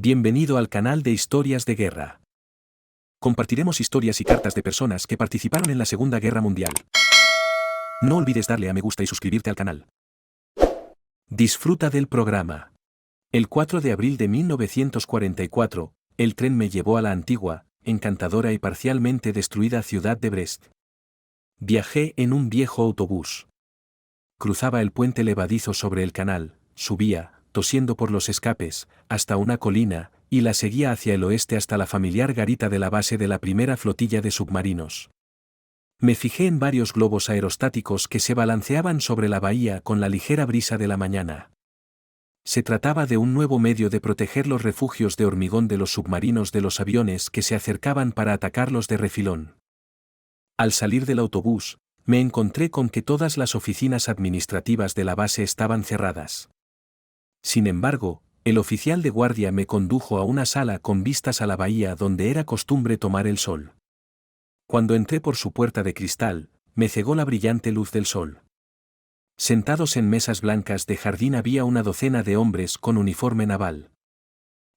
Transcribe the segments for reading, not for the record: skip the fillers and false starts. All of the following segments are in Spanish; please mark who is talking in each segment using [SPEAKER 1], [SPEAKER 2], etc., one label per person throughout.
[SPEAKER 1] Bienvenido al canal de Historias de Guerra. Compartiremos historias y cartas de personas que participaron en la Segunda Guerra Mundial. No olvides darle a me gusta y suscribirte al canal. Disfruta del programa. El 4 de abril de 1944, el tren me llevó a la antigua, encantadora y parcialmente destruida ciudad de Brest. Viajé en un viejo autobús. Cruzaba el puente levadizo sobre el canal, subía, tosiendo por los escapes, hasta una colina, y la seguía hacia el oeste hasta la familiar garita de la base de la primera flotilla de submarinos. Me fijé en varios globos aerostáticos que se balanceaban sobre la bahía con la ligera brisa de la mañana. Se trataba de un nuevo medio de proteger los refugios de hormigón de los submarinos de los aviones que se acercaban para atacarlos de refilón. Al salir del autobús, me encontré con que todas las oficinas administrativas de la base estaban cerradas. Sin embargo, el oficial de guardia me condujo a una sala con vistas a la bahía donde era costumbre tomar el sol. Cuando entré por su puerta de cristal, me cegó la brillante luz del sol. Sentados en mesas blancas de jardín había una docena de hombres con uniforme naval.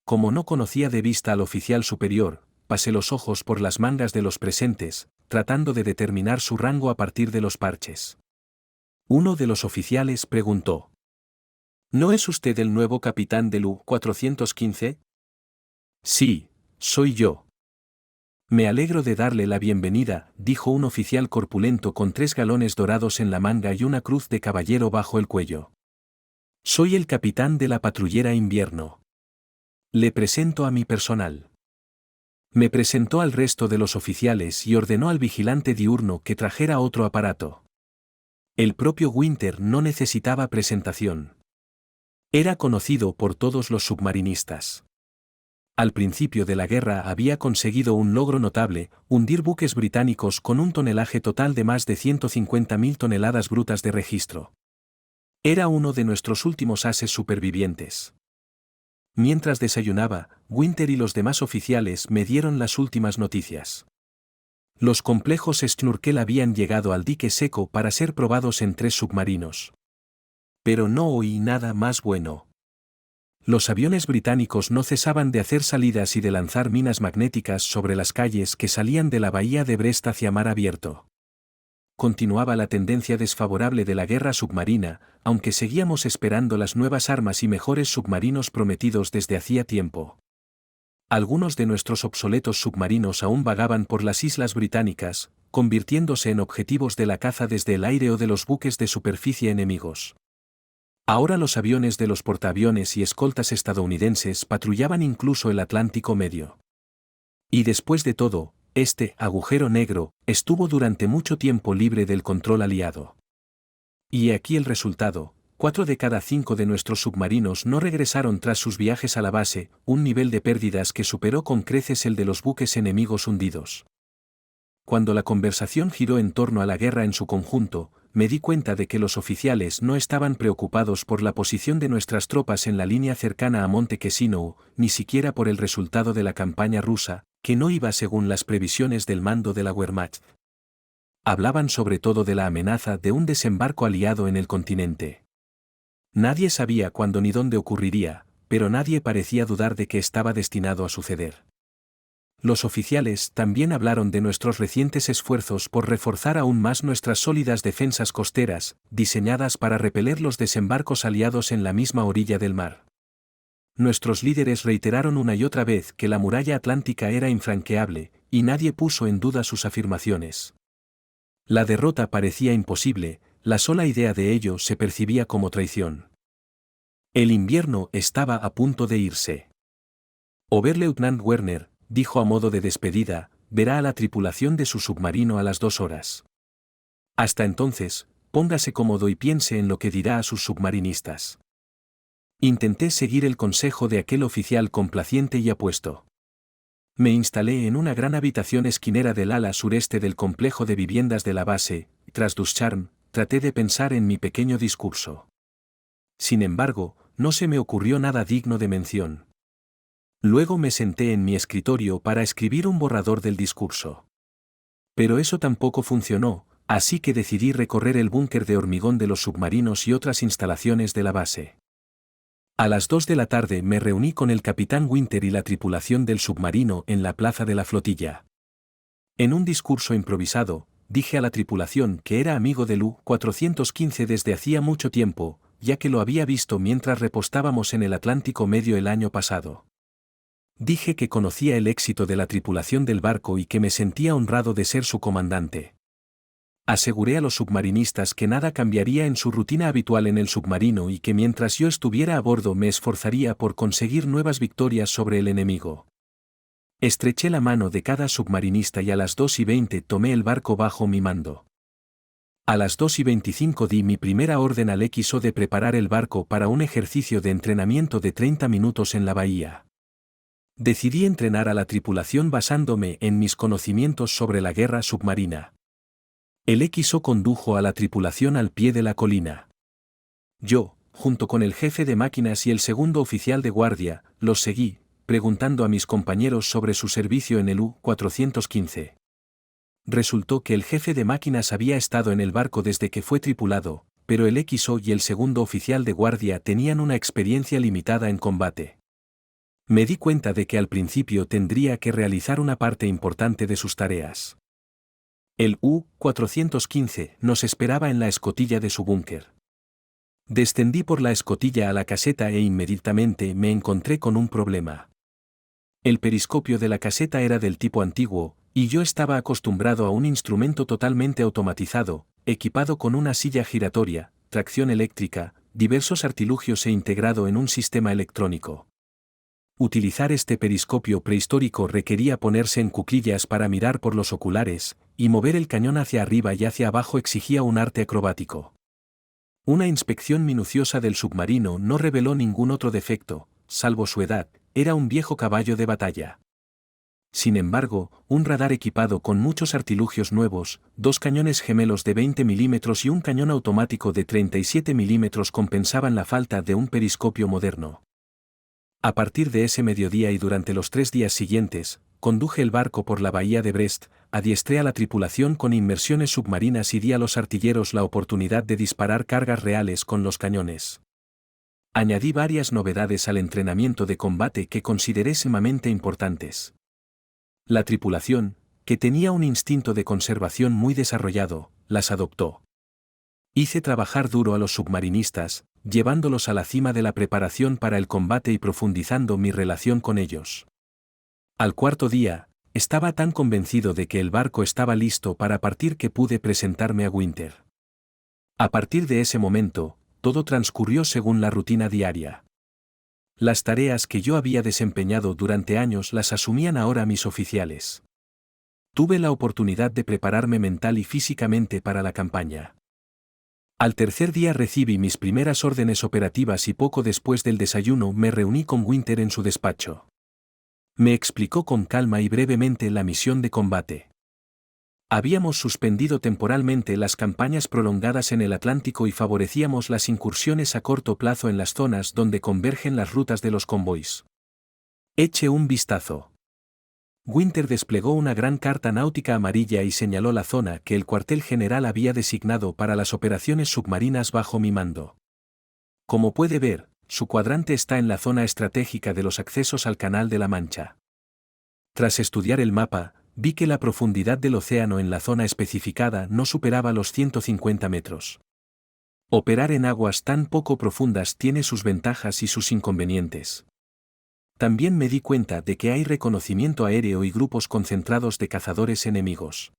[SPEAKER 1] Como no conocía de vista al oficial superior, pasé los ojos por las mangas de los presentes, tratando de determinar su rango a partir de los parches. Uno de los oficiales preguntó: ¿No es usted el nuevo capitán del U-415? Sí, soy yo. Me alegro de darle la bienvenida, dijo un oficial corpulento con 3 galones dorados en la manga y una cruz de caballero bajo el cuello. Soy el capitán de la patrullera invierno. Le presento a mi personal. Me presentó al resto de los oficiales y ordenó al vigilante diurno que trajera otro aparato. El propio Winter no necesitaba presentación. Era conocido por todos los submarinistas. Al principio de la guerra había conseguido un logro notable: hundir buques británicos con un tonelaje total de más de 150.000 toneladas brutas de registro. Era uno de nuestros últimos ases supervivientes. Mientras desayunaba, Winter y los demás oficiales me dieron las últimas noticias. Los complejos Snorkel habían llegado al dique seco para ser probados en 3 submarinos. Pero no oí nada más bueno. Los aviones británicos no cesaban de hacer salidas y de lanzar minas magnéticas sobre las calles que salían de la bahía de Brest hacia mar abierto. Continuaba la tendencia desfavorable de la guerra submarina, aunque seguíamos esperando las nuevas armas y mejores submarinos prometidos desde hacía tiempo. Algunos de nuestros obsoletos submarinos aún vagaban por las islas británicas, convirtiéndose en objetivos de la caza desde el aire o de los buques de superficie enemigos. Ahora los aviones de los portaaviones y escoltas estadounidenses patrullaban incluso el Atlántico Medio. Y después de todo, este agujero negro estuvo durante mucho tiempo libre del control aliado. Y aquí el resultado: 4 de cada 5 de nuestros submarinos no regresaron tras sus viajes a la base, un nivel de pérdidas que superó con creces el de los buques enemigos hundidos. Cuando la conversación giró en torno a la guerra en su conjunto, me di cuenta de que los oficiales no estaban preocupados por la posición de nuestras tropas en la línea cercana a Monte Cassino, ni siquiera por el resultado de la campaña rusa, que no iba según las previsiones del mando de la Wehrmacht. Hablaban sobre todo de la amenaza de un desembarco aliado en el continente. Nadie sabía cuándo ni dónde ocurriría, pero nadie parecía dudar de que estaba destinado a suceder. Los oficiales también hablaron de nuestros recientes esfuerzos por reforzar aún más nuestras sólidas defensas costeras, diseñadas para repeler los desembarcos aliados en la misma orilla del mar. Nuestros líderes reiteraron una y otra vez que la muralla atlántica era infranqueable, y nadie puso en duda sus afirmaciones. La derrota parecía imposible, la sola idea de ello se percibía como traición. El invierno estaba a punto de irse. Oberleutnant Werner, dijo a modo de despedida, verá a la tripulación de su submarino a las 2 horas. Hasta entonces, póngase cómodo y piense en lo que dirá a sus submarinistas. Intenté seguir el consejo de aquel oficial complaciente y apuesto. Me instalé en una gran habitación esquinera del ala sureste del complejo de viviendas de la base, y tras ducharme, traté de pensar en mi pequeño discurso. Sin embargo, no se me ocurrió nada digno de mención. Luego me senté en mi escritorio para escribir un borrador del discurso. Pero eso tampoco funcionó, así que decidí recorrer el búnker de hormigón de los submarinos y otras instalaciones de la base. A las 2 de la tarde me reuní con el capitán Winter y la tripulación del submarino en la plaza de la flotilla. En un discurso improvisado, dije a la tripulación que era amigo del U-415 desde hacía mucho tiempo, ya que lo había visto mientras repostábamos en el Atlántico Medio el año pasado. Dije que conocía el éxito de la tripulación del barco y que me sentía honrado de ser su comandante. Aseguré a los submarinistas que nada cambiaría en su rutina habitual en el submarino y que mientras yo estuviera a bordo me esforzaría por conseguir nuevas victorias sobre el enemigo. Estreché la mano de cada submarinista y a las 2:20 tomé el barco bajo mi mando. A las 2:25 di mi primera orden al XO de preparar el barco para un ejercicio de entrenamiento de 30 minutos en la bahía. Decidí entrenar a la tripulación basándome en mis conocimientos sobre la guerra submarina. El XO condujo a la tripulación al pie de la colina. Yo, junto con el jefe de máquinas y el segundo oficial de guardia, los seguí, preguntando a mis compañeros sobre su servicio en el U-415. Resultó que el jefe de máquinas había estado en el barco desde que fue tripulado, pero el XO y el segundo oficial de guardia tenían una experiencia limitada en combate. Me di cuenta de que al principio tendría que realizar una parte importante de sus tareas. El U-415 nos esperaba en la escotilla de su búnker. Descendí por la escotilla a la caseta e inmediatamente me encontré con un problema. El periscopio de la caseta era del tipo antiguo, y yo estaba acostumbrado a un instrumento totalmente automatizado, equipado con una silla giratoria, tracción eléctrica, diversos artilugios e integrado en un sistema electrónico. Utilizar este periscopio prehistórico requería ponerse en cuclillas para mirar por los oculares, y mover el cañón hacia arriba y hacia abajo exigía un arte acrobático. Una inspección minuciosa del submarino no reveló ningún otro defecto, salvo su edad, era un viejo caballo de batalla. Sin embargo, un radar equipado con muchos artilugios nuevos, 2 cañones gemelos de 20 milímetros y un cañón automático de 37 milímetros compensaban la falta de un periscopio moderno. A partir de ese mediodía y durante los 3 días siguientes, conduje el barco por la bahía de Brest, adiestré a la tripulación con inmersiones submarinas y di a los artilleros la oportunidad de disparar cargas reales con los cañones. Añadí varias novedades al entrenamiento de combate que consideré sumamente importantes. La tripulación, que tenía un instinto de conservación muy desarrollado, las adoptó. Hice trabajar duro a los submarinistas, llevándolos a la cima de la preparación para el combate y profundizando mi relación con ellos. Al 4.º día, estaba tan convencido de que el barco estaba listo para partir que pude presentarme a Winter. A partir de ese momento, todo transcurrió según la rutina diaria. Las tareas que yo había desempeñado durante años las asumían ahora mis oficiales. Tuve la oportunidad de prepararme mental y físicamente para la campaña. Al 3.er día recibí mis primeras órdenes operativas y poco después del desayuno me reuní con Winter en su despacho. Me explicó con calma y brevemente la misión de combate. Habíamos suspendido temporalmente las campañas prolongadas en el Atlántico y favorecíamos las incursiones a corto plazo en las zonas donde convergen las rutas de los convoys. Eché un vistazo. Winter desplegó una gran carta náutica amarilla y señaló la zona que el cuartel general había designado para las operaciones submarinas bajo mi mando. Como puede ver, su cuadrante está en la zona estratégica de los accesos al Canal de la Mancha. Tras estudiar el mapa, vi que la profundidad del océano en la zona especificada no superaba los 150 metros. Operar en aguas tan poco profundas tiene sus ventajas y sus inconvenientes. También me di cuenta de que hay reconocimiento aéreo y grupos concentrados de cazadores enemigos.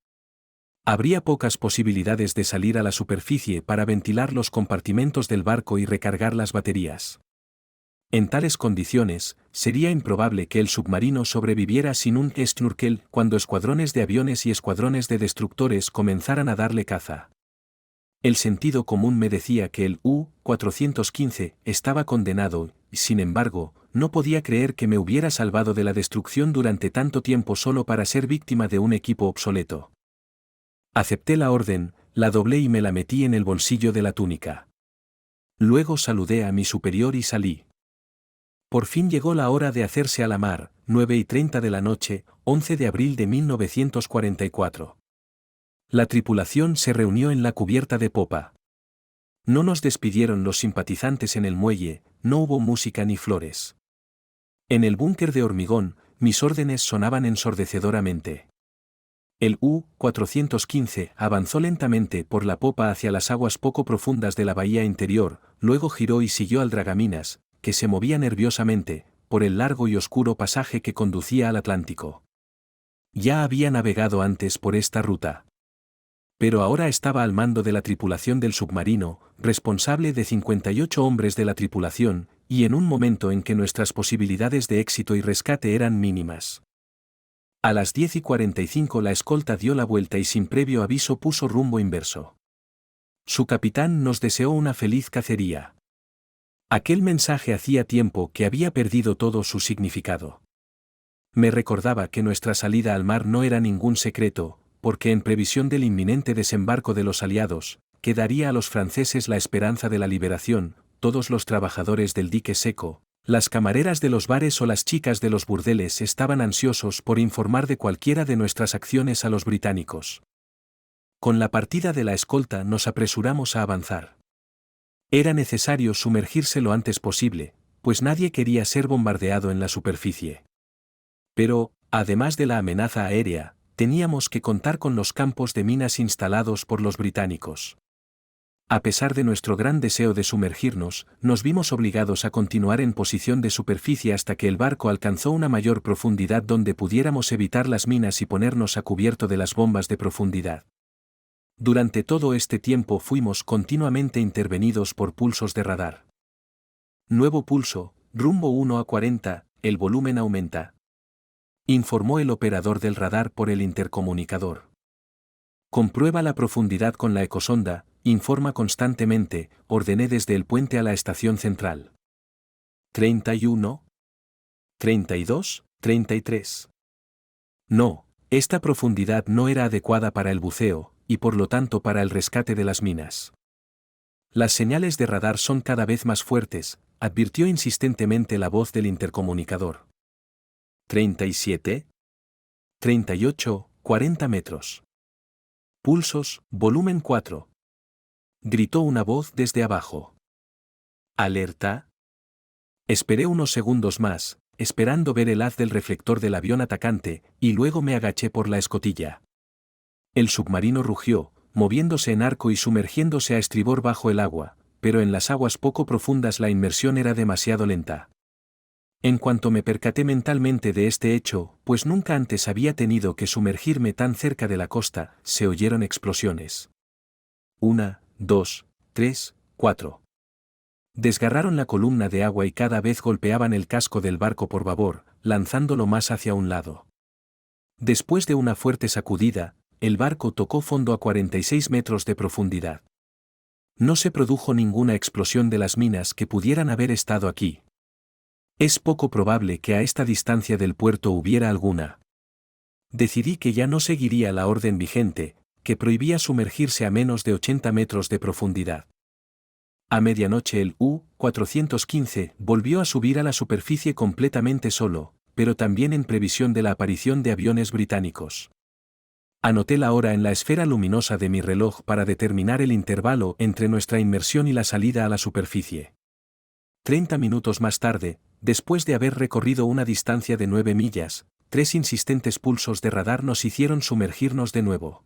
[SPEAKER 1] Habría pocas posibilidades de salir a la superficie para ventilar los compartimentos del barco y recargar las baterías. En tales condiciones, sería improbable que el submarino sobreviviera sin un snorkel cuando escuadrones de aviones y escuadrones de destructores comenzaran a darle caza. El sentido común me decía que el U-415 estaba condenado, y sin embargo, no podía creer que me hubiera salvado de la destrucción durante tanto tiempo solo para ser víctima de un equipo obsoleto. Acepté la orden, la doblé y me la metí en el bolsillo de la túnica. Luego saludé a mi superior y salí. Por fin llegó la hora de hacerse a la mar, 9:30 de la noche, 11 de abril de 1944. La tripulación se reunió en la cubierta de popa. No nos despidieron los simpatizantes en el muelle, no hubo música ni flores. En el búnker de hormigón, mis órdenes sonaban ensordecedoramente. El U-415 avanzó lentamente por la popa hacia las aguas poco profundas de la bahía interior, luego giró y siguió al dragaminas, que se movía nerviosamente, por el largo y oscuro pasaje que conducía al Atlántico. Ya había navegado antes por esta ruta. Pero ahora estaba al mando de la tripulación del submarino, responsable de 58 hombres de la tripulación, y en un momento en que nuestras posibilidades de éxito y rescate eran mínimas. A las 10:45 la escolta dio la vuelta y sin previo aviso puso rumbo inverso. Su capitán nos deseó una feliz cacería. Aquel mensaje hacía tiempo que había perdido todo su significado. Me recordaba que nuestra salida al mar no era ningún secreto, porque en previsión del inminente desembarco de los aliados, que daría a los franceses la esperanza de la liberación, todos los trabajadores del dique seco, las camareras de los bares o las chicas de los burdeles estaban ansiosos por informar de cualquiera de nuestras acciones a los británicos. Con la partida de la escolta nos apresuramos a avanzar. Era necesario sumergirse lo antes posible, pues nadie quería ser bombardeado en la superficie. Pero, además de la amenaza aérea, teníamos que contar con los campos de minas instalados por los británicos. A pesar de nuestro gran deseo de sumergirnos, nos vimos obligados a continuar en posición de superficie hasta que el barco alcanzó una mayor profundidad donde pudiéramos evitar las minas y ponernos a cubierto de las bombas de profundidad. Durante todo este tiempo fuimos continuamente intervenidos por pulsos de radar. Nuevo pulso, rumbo 1 a 40, el volumen aumenta. Informó el operador del radar por el intercomunicador. Comprueba la profundidad con la ecosonda, informa constantemente, ordené desde el puente a la estación central. 31, 32, 33. No, esta profundidad no era adecuada para el buceo, y por lo tanto para el rescate de las minas. Las señales de radar son cada vez más fuertes, advirtió insistentemente la voz del intercomunicador. 37, 38, 40 metros. Pulsos, volumen 4. Gritó una voz desde abajo. ¿Alerta? Esperé unos segundos más, esperando ver el haz del reflector del avión atacante, y luego me agaché por la escotilla. El submarino rugió, moviéndose en arco y sumergiéndose a estribor bajo el agua, pero en las aguas poco profundas la inmersión era demasiado lenta. En cuanto me percaté mentalmente de este hecho, pues nunca antes había tenido que sumergirme tan cerca de la costa, se oyeron explosiones. 1, 2, 3, 4. Desgarraron la columna de agua y cada vez golpeaban el casco del barco por babor, lanzándolo más hacia un lado. Después de una fuerte sacudida, el barco tocó fondo a 46 metros de profundidad. No se produjo ninguna explosión de las minas que pudieran haber estado aquí. Es poco probable que a esta distancia del puerto hubiera alguna. Decidí que ya no seguiría la orden vigente, que prohibía sumergirse a menos de 80 metros de profundidad. A medianoche el U-415 volvió a subir a la superficie completamente solo, pero también en previsión de la aparición de aviones británicos. Anoté la hora en la esfera luminosa de mi reloj para determinar el intervalo entre nuestra inmersión y la salida a la superficie. 30 minutos más tarde, después de haber recorrido una distancia de 9 millas, 3 insistentes pulsos de radar nos hicieron sumergirnos de nuevo.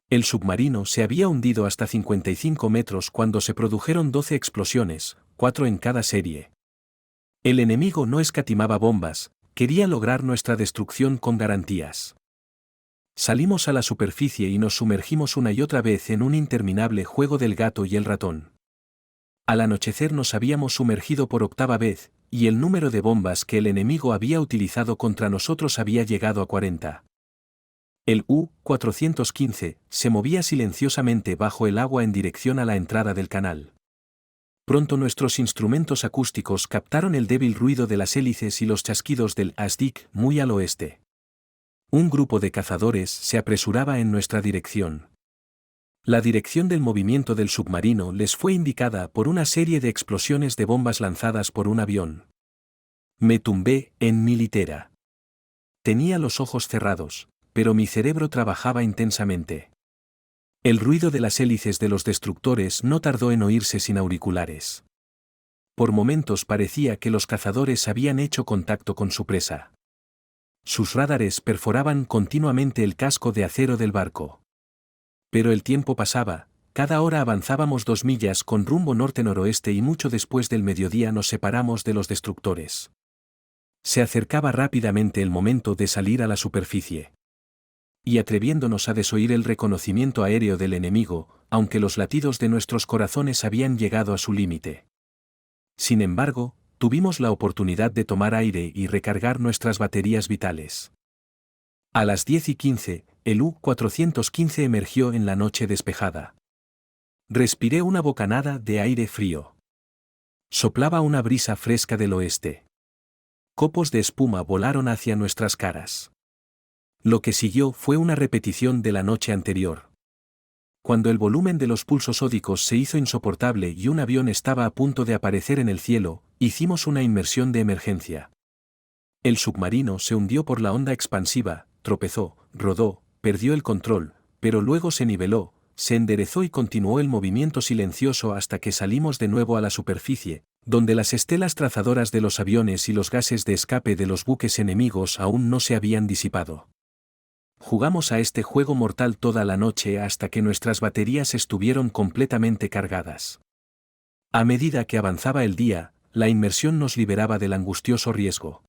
[SPEAKER 1] El submarino se había hundido hasta 55 metros cuando se produjeron 12 explosiones, 4 en cada serie. El enemigo no escatimaba bombas, quería lograr nuestra destrucción con garantías. Salimos a la superficie y nos sumergimos una y otra vez en un interminable juego del gato y el ratón. Al anochecer nos habíamos sumergido por octava vez, y el número de bombas que el enemigo había utilizado contra nosotros había llegado a 40. El U-415 se movía silenciosamente bajo el agua en dirección a la entrada del canal. Pronto nuestros instrumentos acústicos captaron el débil ruido de las hélices y los chasquidos del Asdic muy al oeste. Un grupo de cazadores se apresuraba en nuestra dirección. La dirección del movimiento del submarino les fue indicada por una serie de explosiones de bombas lanzadas por un avión. Me tumbé en mi litera. Tenía los ojos cerrados, pero mi cerebro trabajaba intensamente. El ruido de las hélices de los destructores no tardó en oírse sin auriculares. Por momentos parecía que los cazadores habían hecho contacto con su presa. Sus radares perforaban continuamente el casco de acero del barco. Pero el tiempo pasaba, cada hora avanzábamos 2 millas con rumbo norte-noroeste y mucho después del mediodía nos separamos de los destructores. Se acercaba rápidamente el momento de salir a la superficie. Y atreviéndonos a desoír el reconocimiento aéreo del enemigo, aunque los latidos de nuestros corazones habían llegado a su límite. Sin embargo, tuvimos la oportunidad de tomar aire y recargar nuestras baterías vitales. A las 10:15, el U-415 emergió en la noche despejada. Respiré una bocanada de aire frío. Soplaba una brisa fresca del oeste. Copos de espuma volaron hacia nuestras caras. Lo que siguió fue una repetición de la noche anterior. Cuando el volumen de los pulsos ódicos se hizo insoportable y un avión estaba a punto de aparecer en el cielo, hicimos una inmersión de emergencia. El submarino se hundió por la onda expansiva, tropezó, rodó, perdió el control, pero luego se niveló, se enderezó y continuó el movimiento silencioso hasta que salimos de nuevo a la superficie, donde las estelas trazadoras de los aviones y los gases de escape de los buques enemigos aún no se habían disipado. Jugamos a este juego mortal toda la noche hasta que nuestras baterías estuvieron completamente cargadas. A medida que avanzaba el día, la inmersión nos liberaba del angustioso riesgo.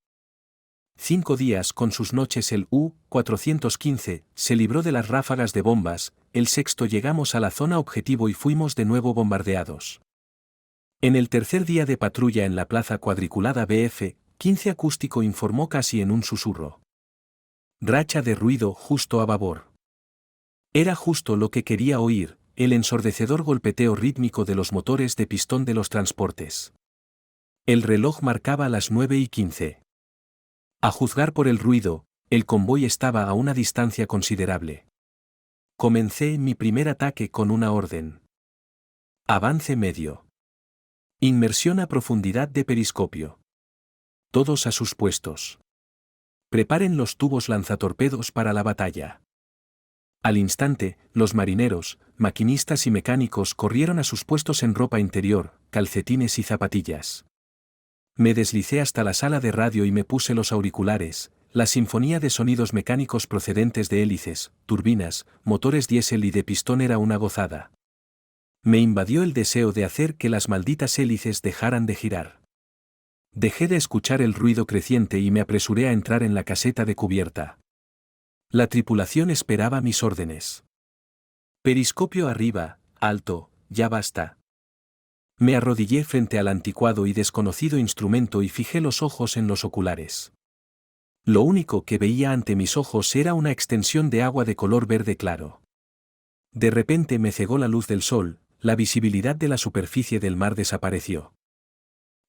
[SPEAKER 1] 5 días con sus noches el U-415 se libró de las ráfagas de bombas, el sexto llegamos a la zona objetivo y fuimos de nuevo bombardeados. En el tercer día de patrulla en la plaza cuadriculada BF-15 acústico informó casi en un susurro. Racha de ruido justo a babor. Era justo lo que quería oír, el ensordecedor golpeteo rítmico de los motores de pistón de los transportes. El reloj marcaba las 9:15. A juzgar por el ruido, el convoy estaba a una distancia considerable. Comencé mi primer ataque con una orden. Avance medio. Inmersión a profundidad de periscopio. Todos a sus puestos. Preparen los tubos lanzatorpedos para la batalla. Al instante, los marineros, maquinistas y mecánicos corrieron a sus puestos en ropa interior, calcetines y zapatillas. Me deslicé hasta la sala de radio y me puse los auriculares. La sinfonía de sonidos mecánicos procedentes de hélices, turbinas, motores diésel y de pistón era una gozada. Me invadió el deseo de hacer que las malditas hélices dejaran de girar. Dejé de escuchar el ruido creciente y me apresuré a entrar en la caseta de cubierta. La tripulación esperaba mis órdenes. Periscopio arriba, alto, ya basta. Me arrodillé frente al anticuado y desconocido instrumento y fijé los ojos en los oculares. Lo único que veía ante mis ojos era una extensión de agua de color verde claro. De repente me cegó la luz del sol, la visibilidad de la superficie del mar desapareció.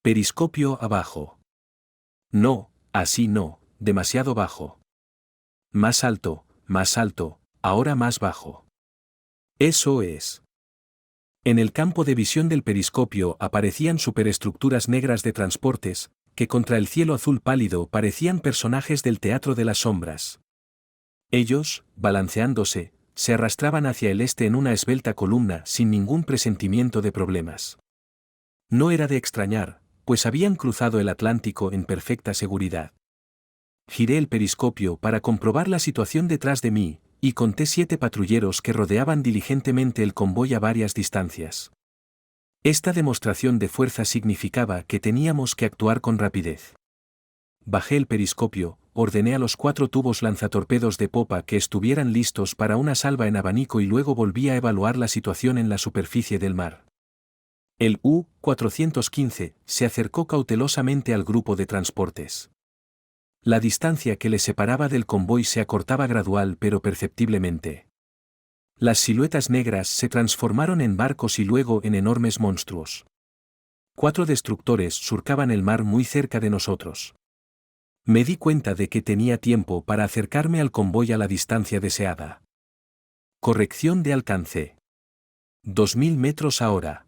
[SPEAKER 1] Periscopio abajo. No, así no, demasiado bajo. Más alto, ahora más bajo. Eso es. En el campo de visión del periscopio aparecían superestructuras negras de transportes, que contra el cielo azul pálido parecían personajes del teatro de las sombras. Ellos, balanceándose, se arrastraban hacia el este en una esbelta columna sin ningún presentimiento de problemas. No era de extrañar, pues habían cruzado el Atlántico en perfecta seguridad. Giré el periscopio para comprobar la situación detrás de mí, y conté 7 patrulleros que rodeaban diligentemente el convoy a varias distancias. Esta demostración de fuerza significaba que teníamos que actuar con rapidez. Bajé el periscopio, ordené a los 4 tubos lanzatorpedos de popa que estuvieran listos para una salva en abanico y luego volví a evaluar la situación en la superficie del mar. El U-415 se acercó cautelosamente al grupo de transportes. La distancia que le separaba del convoy se acortaba gradual pero perceptiblemente. Las siluetas negras se transformaron en barcos y luego en enormes monstruos. 4 destructores surcaban el mar muy cerca de nosotros. Me di cuenta de que tenía tiempo para acercarme al convoy a la distancia deseada. Corrección de alcance. 2000 metros ahora.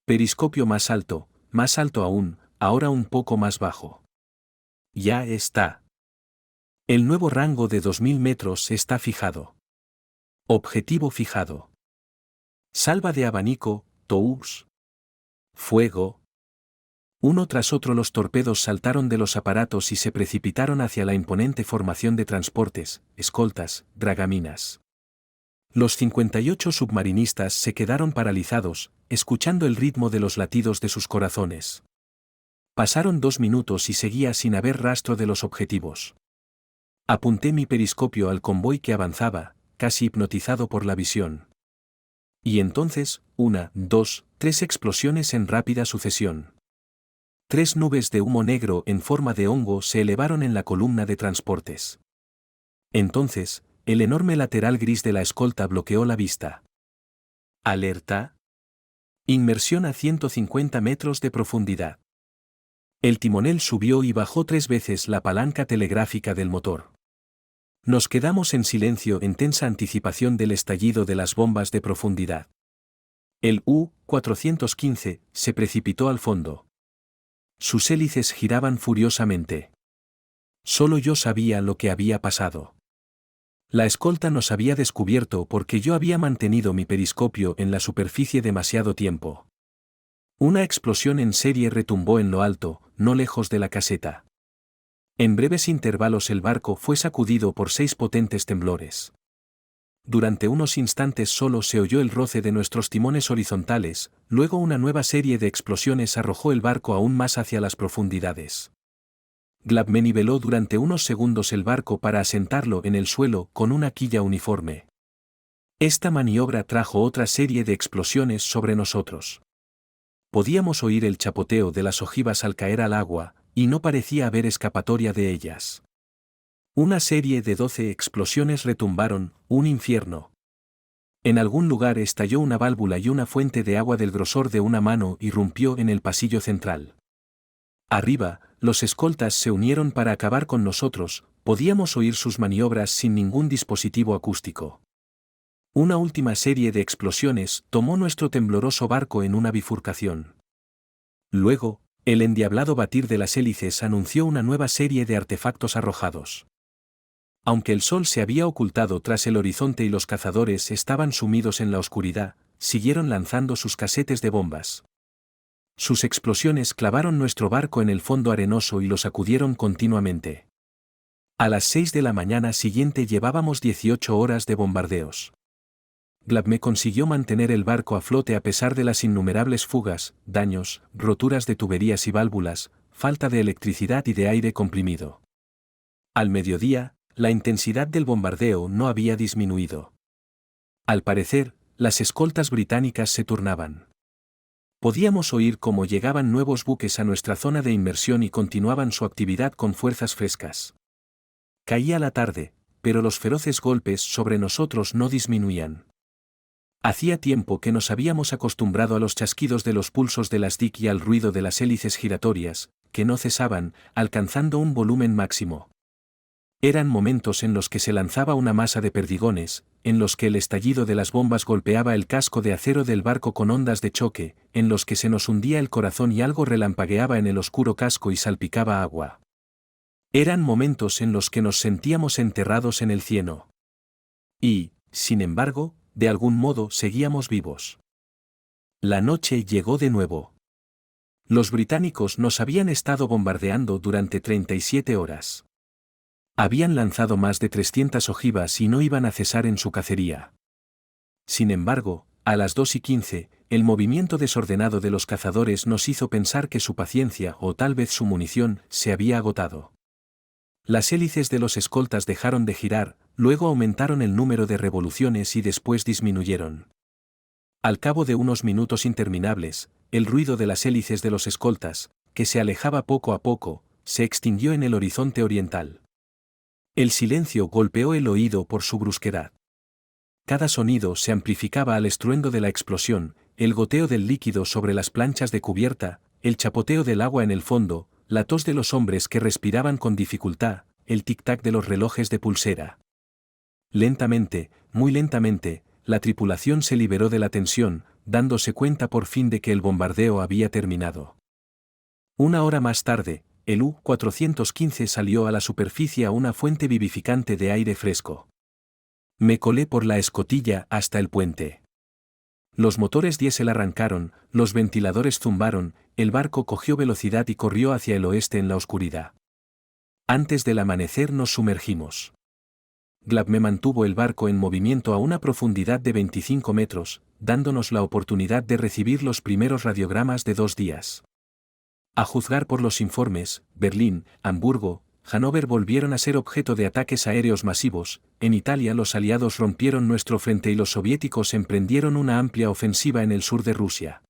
[SPEAKER 1] Periscopio más alto aún, ahora un poco más bajo. Ya está. El nuevo rango de 2000 metros está fijado. Objetivo fijado. Salva de abanico, TOUS. Fuego. Uno tras otro los torpedos saltaron de los aparatos y se precipitaron hacia la imponente formación de transportes, escoltas, dragaminas. Los 58 submarinistas se quedaron paralizados, escuchando el ritmo de los latidos de sus corazones. Pasaron 2 minutos y seguía sin haber rastro de los objetivos. Apunté mi periscopio al convoy que avanzaba, casi hipnotizado por la visión. Y entonces, 1, 2, 3 explosiones en rápida sucesión. 3 nubes de humo negro en forma de hongo se elevaron en la columna de transportes. Entonces, el enorme lateral gris de la escolta bloqueó la vista. Alerta. Inmersión a 150 metros de profundidad. El timonel subió y bajó 3 veces la palanca telegráfica del motor. Nos quedamos en silencio en tensa anticipación del estallido de las bombas de profundidad. El U-415 se precipitó al fondo. Sus hélices giraban furiosamente. Solo yo sabía lo que había pasado. La escolta nos había descubierto porque yo había mantenido mi periscopio en la superficie demasiado tiempo. Una explosión en serie retumbó en lo alto, no lejos de la caseta. En breves intervalos el barco fue sacudido por 6 potentes temblores. Durante unos instantes solo se oyó el roce de nuestros timones horizontales, luego una nueva serie de explosiones arrojó el barco aún más hacia las profundidades. Glabme niveló durante unos segundos el barco para asentarlo en el suelo con una quilla uniforme. Esta maniobra trajo otra serie de explosiones sobre nosotros. Podíamos oír el chapoteo de las ojivas al caer al agua, y no parecía haber escapatoria de ellas. Una serie de 12 explosiones retumbaron, un infierno. En algún lugar estalló una válvula y una fuente de agua del grosor de una mano irrumpió en el pasillo central. Arriba, los escoltas se unieron para acabar con nosotros, podíamos oír sus maniobras sin ningún dispositivo acústico. Una última serie de explosiones tomó nuestro tembloroso barco en una bifurcación. Luego, el endiablado batir de las hélices anunció una nueva serie de artefactos arrojados. Aunque el sol se había ocultado tras el horizonte y los cazadores estaban sumidos en la oscuridad, siguieron lanzando sus casetes de bombas. Sus explosiones clavaron nuestro barco en el fondo arenoso y lo sacudieron continuamente. A las 6 de la mañana siguiente llevábamos 18 horas de bombardeos. Glabme consiguió mantener el barco a flote a pesar de las innumerables fugas, daños, roturas de tuberías y válvulas, falta de electricidad y de aire comprimido. Al mediodía, la intensidad del bombardeo no había disminuido. Al parecer, las escoltas británicas se turnaban. Podíamos oír cómo llegaban nuevos buques a nuestra zona de inmersión y continuaban su actividad con fuerzas frescas. Caía la tarde, pero los feroces golpes sobre nosotros no disminuían. Hacía tiempo que nos habíamos acostumbrado a los chasquidos de los pulsos de las DIC y al ruido de las hélices giratorias, que no cesaban, alcanzando un volumen máximo. Eran momentos en los que se lanzaba una masa de perdigones, en los que el estallido de las bombas golpeaba el casco de acero del barco con ondas de choque, en los que se nos hundía el corazón y algo relampagueaba en el oscuro casco y salpicaba agua. Eran momentos en los que nos sentíamos enterrados en el cieno. Y, sin embargo, de algún modo seguíamos vivos. La noche llegó de nuevo. Los británicos nos habían estado bombardeando durante 37 horas. Habían lanzado más de 300 ojivas y no iban a cesar en su cacería. Sin embargo, a las 2:15, el movimiento desordenado de los cazadores nos hizo pensar que su paciencia o tal vez su munición se había agotado. Las hélices de los escoltas dejaron de girar, luego aumentaron el número de revoluciones y después disminuyeron. Al cabo de unos minutos interminables, el ruido de las hélices de los escoltas, que se alejaba poco a poco, se extinguió en el horizonte oriental. El silencio golpeó el oído por su brusquedad. Cada sonido se amplificaba al estruendo de la explosión, el goteo del líquido sobre las planchas de cubierta, el chapoteo del agua en el fondo, la tos de los hombres que respiraban con dificultad, el tic-tac de los relojes de pulsera. Lentamente, muy lentamente, la tripulación se liberó de la tensión, dándose cuenta por fin de que el bombardeo había terminado. Una hora más tarde, el U-415 salió a la superficie a una fuente vivificante de aire fresco. Me colé por la escotilla hasta el puente. Los motores diésel arrancaron, los ventiladores zumbaron, el barco cogió velocidad y corrió hacia el oeste en la oscuridad. Antes del amanecer nos sumergimos. Glab me mantuvo el barco en movimiento a una profundidad de 25 metros, dándonos la oportunidad de recibir los primeros radiogramas de 2 días. A juzgar por los informes, Berlín, Hamburgo, Hannover volvieron a ser objeto de ataques aéreos masivos. En Italia los aliados rompieron nuestro frente y los soviéticos emprendieron una amplia ofensiva en el sur de Rusia.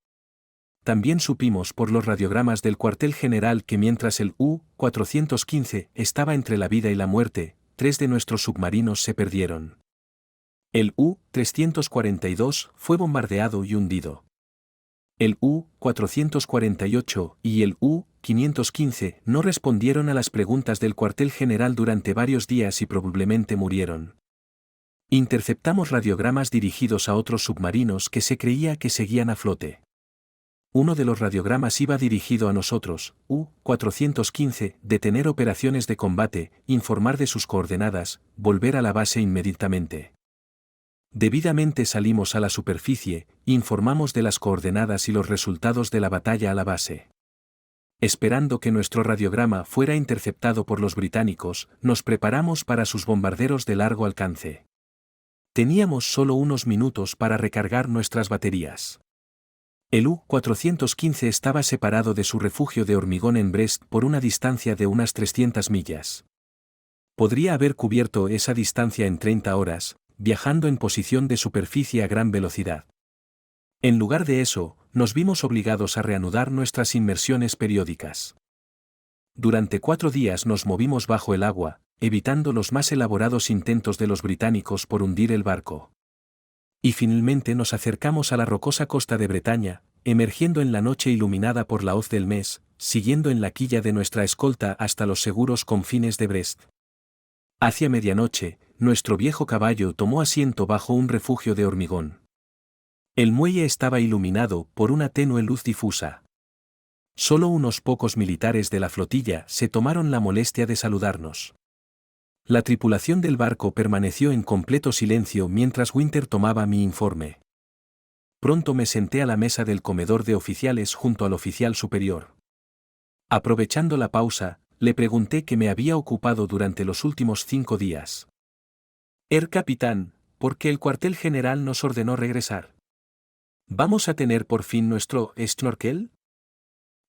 [SPEAKER 1] También supimos por los radiogramas del cuartel general que mientras el U-415 estaba entre la vida y la muerte, 3 de nuestros submarinos se perdieron. El U-342 fue bombardeado y hundido. El U-448 y el U-515 no respondieron a las preguntas del cuartel general durante varios días y probablemente murieron. Interceptamos radiogramas dirigidos a otros submarinos que se creía que seguían a flote. Uno de los radiogramas iba dirigido a nosotros, U-415, detener operaciones de combate, informar de sus coordenadas, volver a la base inmediatamente. Debidamente salimos a la superficie, informamos de las coordenadas y los resultados de la batalla a la base. Esperando que nuestro radiograma fuera interceptado por los británicos, nos preparamos para sus bombarderos de largo alcance. Teníamos solo unos minutos para recargar nuestras baterías. El U-415 estaba separado de su refugio de hormigón en Brest por una distancia de unas 300 millas. Podría haber cubierto esa distancia en 30 horas, viajando en posición de superficie a gran velocidad. En lugar de eso, nos vimos obligados a reanudar nuestras inmersiones periódicas. Durante 4 días nos movimos bajo el agua, evitando los más elaborados intentos de los británicos por hundir el barco. Y finalmente nos acercamos a la rocosa costa de Bretaña, emergiendo en la noche iluminada por la hoz del mes, siguiendo en la quilla de nuestra escolta hasta los seguros confines de Brest. Hacia medianoche, nuestro viejo caballo tomó asiento bajo un refugio de hormigón. El muelle estaba iluminado por una tenue luz difusa. Solo unos pocos militares de la flotilla se tomaron la molestia de saludarnos. La tripulación del barco permaneció en completo silencio mientras Winter tomaba mi informe. Pronto me senté a la mesa del comedor de oficiales junto al oficial superior. Aprovechando la pausa, le pregunté qué me había ocupado durante los últimos 5 días. Capitán, ¿por qué el cuartel general nos ordenó regresar? ¿Vamos a tener por fin nuestro snorkel?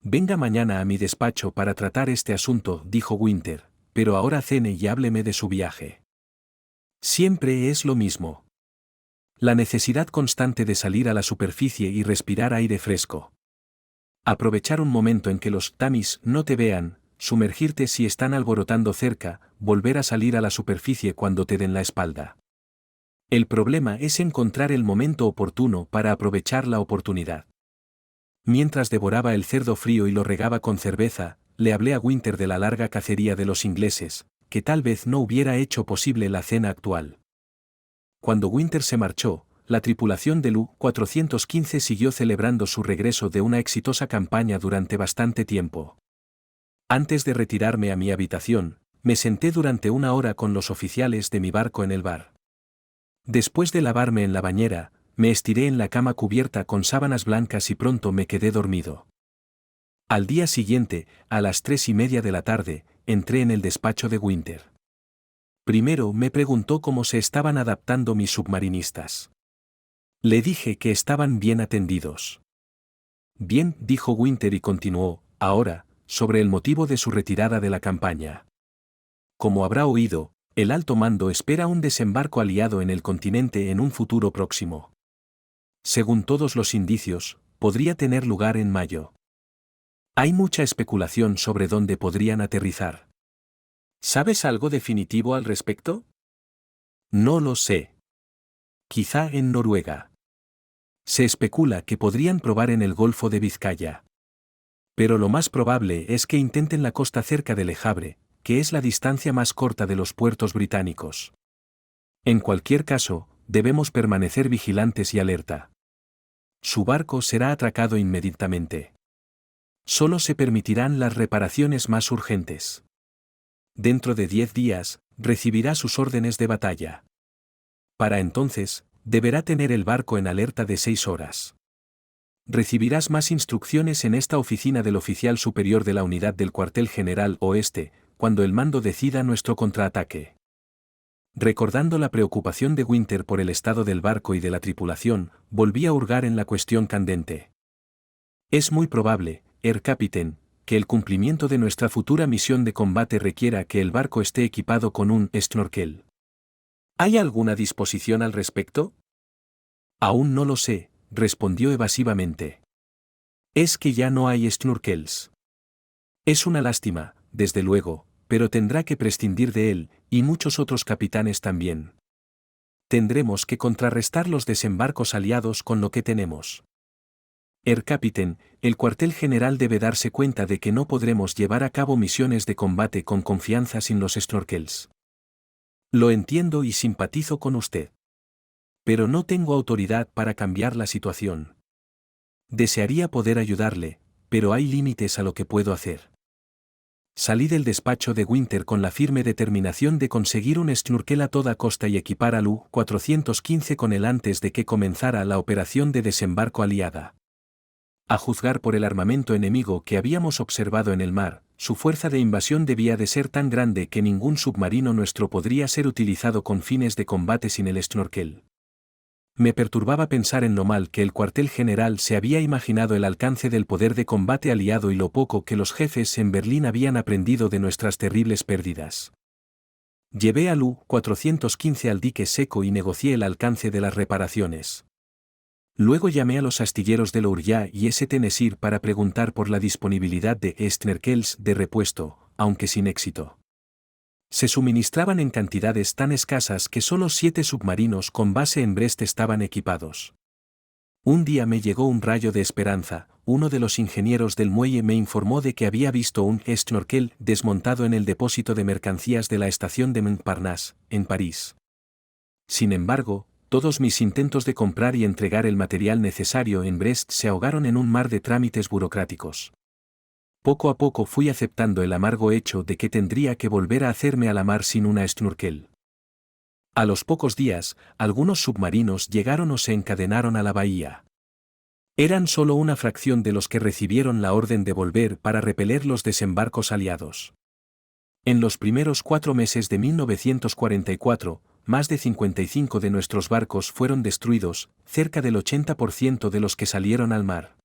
[SPEAKER 1] Venga mañana a mi despacho para tratar este asunto, dijo Winter. Pero ahora cene y hábleme de su viaje. Siempre es lo mismo. La necesidad constante de salir a la superficie y respirar aire fresco. Aprovechar un momento en que los tamis no te vean, sumergirte si están alborotando cerca, volver a salir a la superficie cuando te den la espalda. El problema es encontrar el momento oportuno para aprovechar la oportunidad. Mientras devoraba el cerdo frío y lo regaba con cerveza, le hablé a Winter de la larga cacería de los ingleses, que tal vez no hubiera hecho posible la cena actual. Cuando Winter se marchó, la tripulación del U-415 siguió celebrando su regreso de una exitosa campaña durante bastante tiempo. Antes de retirarme a mi habitación, me senté durante 1 hora con los oficiales de mi barco en el bar. Después de lavarme en la bañera, me estiré en la cama cubierta con sábanas blancas y pronto me quedé dormido. Al día siguiente, a las 3:30 de la tarde, entré en el despacho de Winter. Primero me preguntó cómo se estaban adaptando mis submarinistas. Le dije que estaban bien atendidos. Bien, dijo Winter y continuó, ahora, sobre el motivo de su retirada de la campaña. Como habrá oído, el alto mando espera un desembarco aliado en el continente en un futuro próximo. Según todos los indicios, podría tener lugar en mayo. Hay mucha especulación sobre dónde podrían aterrizar. ¿Sabes algo definitivo al respecto? No lo sé. Quizá en Noruega. Se especula que podrían probar en el Golfo de Vizcaya. Pero lo más probable es que intenten la costa cerca de Le Havre, que es la distancia más corta de los puertos británicos. En cualquier caso, debemos permanecer vigilantes y alerta. Su barco será atracado inmediatamente. Solo se permitirán las reparaciones más urgentes. Dentro de 10 días, recibirá sus órdenes de batalla. Para entonces, deberá tener el barco en alerta de 6 horas. Recibirás más instrucciones en esta oficina del oficial superior de la unidad del cuartel general oeste, cuando el mando decida nuestro contraataque. Recordando la preocupación de Winter por el estado del barco y de la tripulación, volví a hurgar en la cuestión candente. Es muy probable, Capitán, que el cumplimiento de nuestra futura misión de combate requiera que el barco esté equipado con un snorkel. ¿Hay alguna disposición al respecto? Aún no lo sé, respondió evasivamente. Es que ya no hay snorkels. Es una lástima, desde luego, pero tendrá que prescindir de él, y muchos otros capitanes también. Tendremos que contrarrestar los desembarcos aliados con lo que tenemos. Capitán, el cuartel general debe darse cuenta de que no podremos llevar a cabo misiones de combate con confianza sin los snorkels. Lo entiendo y simpatizo con usted. Pero no tengo autoridad para cambiar la situación. Desearía poder ayudarle, pero hay límites a lo que puedo hacer. Salí del despacho de Winter con la firme determinación de conseguir un snorkel a toda costa y equipar al U-415 con él antes de que comenzara la operación de desembarco aliada. A juzgar por el armamento enemigo que habíamos observado en el mar, su fuerza de invasión debía de ser tan grande que ningún submarino nuestro podría ser utilizado con fines de combate sin el snorkel. Me perturbaba pensar en lo mal que el cuartel general se había imaginado el alcance del poder de combate aliado y lo poco que los jefes en Berlín habían aprendido de nuestras terribles pérdidas. Llevé al U-415 al dique seco y negocié el alcance de las reparaciones. Luego llamé a los astilleros de Lourya y St. Nesir para preguntar por la disponibilidad de snorkels de repuesto, aunque sin éxito. Se suministraban en cantidades tan escasas que solo 7 submarinos con base en Brest estaban equipados. Un día me llegó un rayo de esperanza, uno de los ingenieros del muelle me informó de que había visto un snorkel desmontado en el depósito de mercancías de la estación de Montparnasse, en París. Sin embargo, todos mis intentos de comprar y entregar el material necesario en Brest se ahogaron en un mar de trámites burocráticos. Poco a poco fui aceptando el amargo hecho de que tendría que volver a hacerme a la mar sin una snorkel. A los pocos días, algunos submarinos llegaron o se encadenaron a la bahía. Eran solo una fracción de los que recibieron la orden de volver para repeler los desembarcos aliados. En los primeros 4 meses de 1944, más de 55 de nuestros barcos fueron destruidos, cerca del 80% de los que salieron al mar.